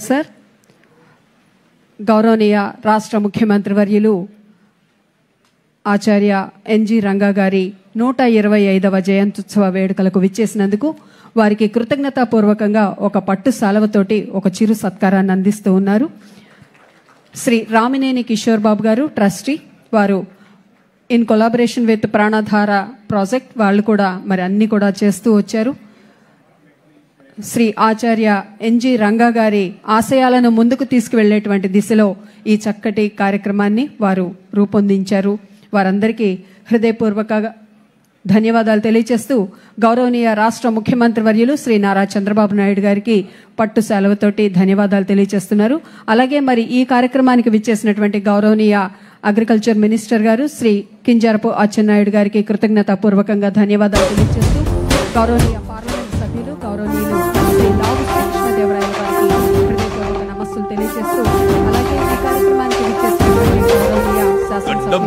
[SPEAKER 1] సార్, గౌరవనీయ రాష్ట్ర ముఖ్యమంత్రి వర్యులు ఆచార్య ఎన్జి రంగా గారి 125వ జయంత్యుత్సవ వేడుకలకు విచ్చేసినందుకు వారికి కృతజ్ఞతాపూర్వకంగా ఒక పట్టు సాలవతోటి ఒక చిరు సత్కారాన్ని అందిస్తూ ఉన్నారు. శ్రీ రామినేని కిషోర్ బాబు గారు, ట్రస్టీ, వారు in collaboration with Pranadhara project వాళ్ళు కూడా మరి అన్ని కూడా చేస్తూ వచ్చారు. శ్రీ ఆచార్య ఎన్జి రంగా గారి ఆశయాలను ముందుకు తీసుకువెళ్లేటువంటి దిశలో ఈ చక్కటి కార్యక్రమాన్ని వారు రూపొందించారు. వారందరికీ హృదయపూర్వక ధన్యవాదాలు తెలియజేస్తూ గౌరవనీయ రాష్ట్ర ముఖ్యమంత్రి వర్యులు శ్రీ నారా చంద్రబాబు నాయుడు గారికి పట్టు సెలవుతోటి ధన్యవాదాలు తెలియజేస్తున్నారు. అలాగే మరి ఈ కార్యక్రమానికి విచ్చేసినటువంటి గౌరవనీయ అగ్రికల్చర్ మినిస్టర్ గారు శ్రీ కింజారపు అచ్చెన్నాయుడు గారికి కృతజ్ఞతాపూర్వకంగా ధన్యవాదాలు తెలియజేస్తూ గౌరవనీయ పార్లమెంట్ సభ్యులు గౌరవనీయులు శ్రీ లావు శ్రీకృష్ణదేవరాయలు గారికి హృదయపూర్వక నమస్సులు తెలియజేస్తూ అలాగే ఈ కార్యక్రమానికి విచ్చేసినటువంటి గౌరవనీయ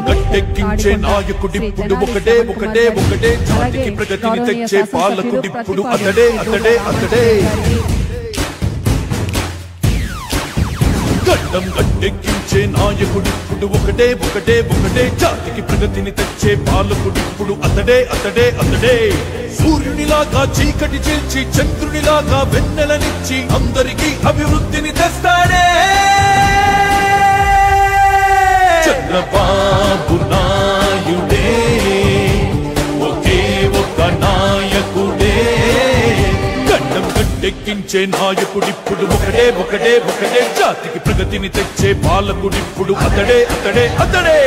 [SPEAKER 8] గట్టెక్కించే నాయకుడిప్పుడు ఒకటే ఒకటే ఒకటే జాతికి ప్రగతిని తెచ్చే పాలకుడిప్పుడు అతడే అతడే అతడే. గడ్డం గట్టెక్కించే నాయకుడిప్పుడు ఒకటే ఒకటే ఒకటే జాతికి ప్రగతిని తెచ్చే పాలకుడిప్పుడు అతడే అతడే అతడే. సూర్యునిలాగా చీకటి చీల్చి చంద్రునిలాగా వెన్నెలనిచ్చి అందరికీ అభివృద్ధిని తెస్తాడే చంద్రబాబు నాయుడే. ఒకే ఒక నాయకుడే. గడ్డం గట్టెక్కించే నాయకుడిప్పుడు ఒకటే ఒకటే ఒకటే జాతికి ప్రగతిని తెచ్చే పాలకుడిప్పుడు అతడే అతడే అతడే.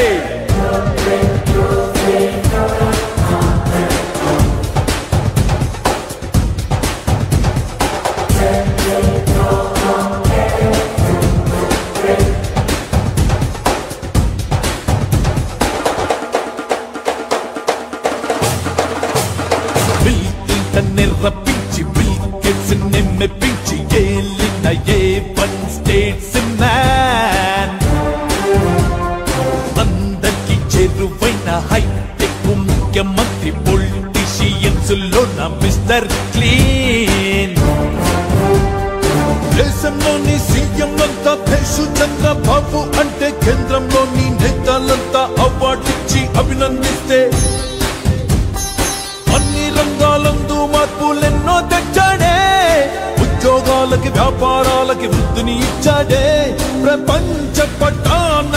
[SPEAKER 8] రప్పించి బిల్గేట్స్ మెప్పించి ఏలిన A1 స్టేట్స్ మ్యాన్. అందరికి చెరువైన హైటెక్ ముఖ్యమంత్రి పొలిటీషియన్స్ లోన మిస్టర్ క్లీన్. దేశంలోని సీఎంలంతా దేశు చంద్రబాబు అంటే కేంద్రంలోని నేతలంతా అవార్డిచ్చి అభినందిస్తే అన్ని రంగాలందు మార్పులెన్నో తెచ్చాడే. ఉద్యోగాలకి వ్యాపారాలకి వృద్ధిని ఇచ్చాడే. ప్రపంచ పటాన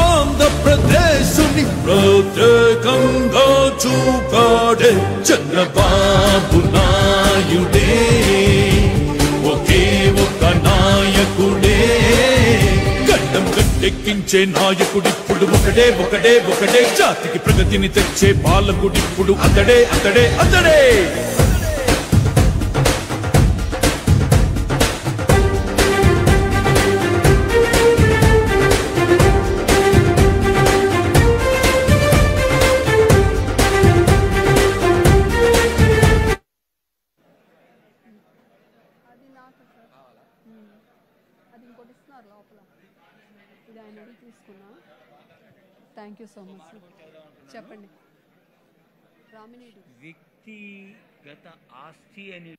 [SPEAKER 8] ఆంధ్రప్రదేశుని ప్రత్యేకంగా చూపాడే చంద్రబాబు నాయుడే. ఒకే ఒక నాయకుడే. గడ్డం గట్టెక్కించే నాయకుడిప్పుడు ఒకటే ఒకటే ఒకటే జాతికి ప్రగతిని తెచ్చే పాలకుడిప్పుడు అతడే అతడే అతడే.
[SPEAKER 1] Thank you so much. చెప్పండి.
[SPEAKER 9] వ్యక్తిగత ఆస్తి అని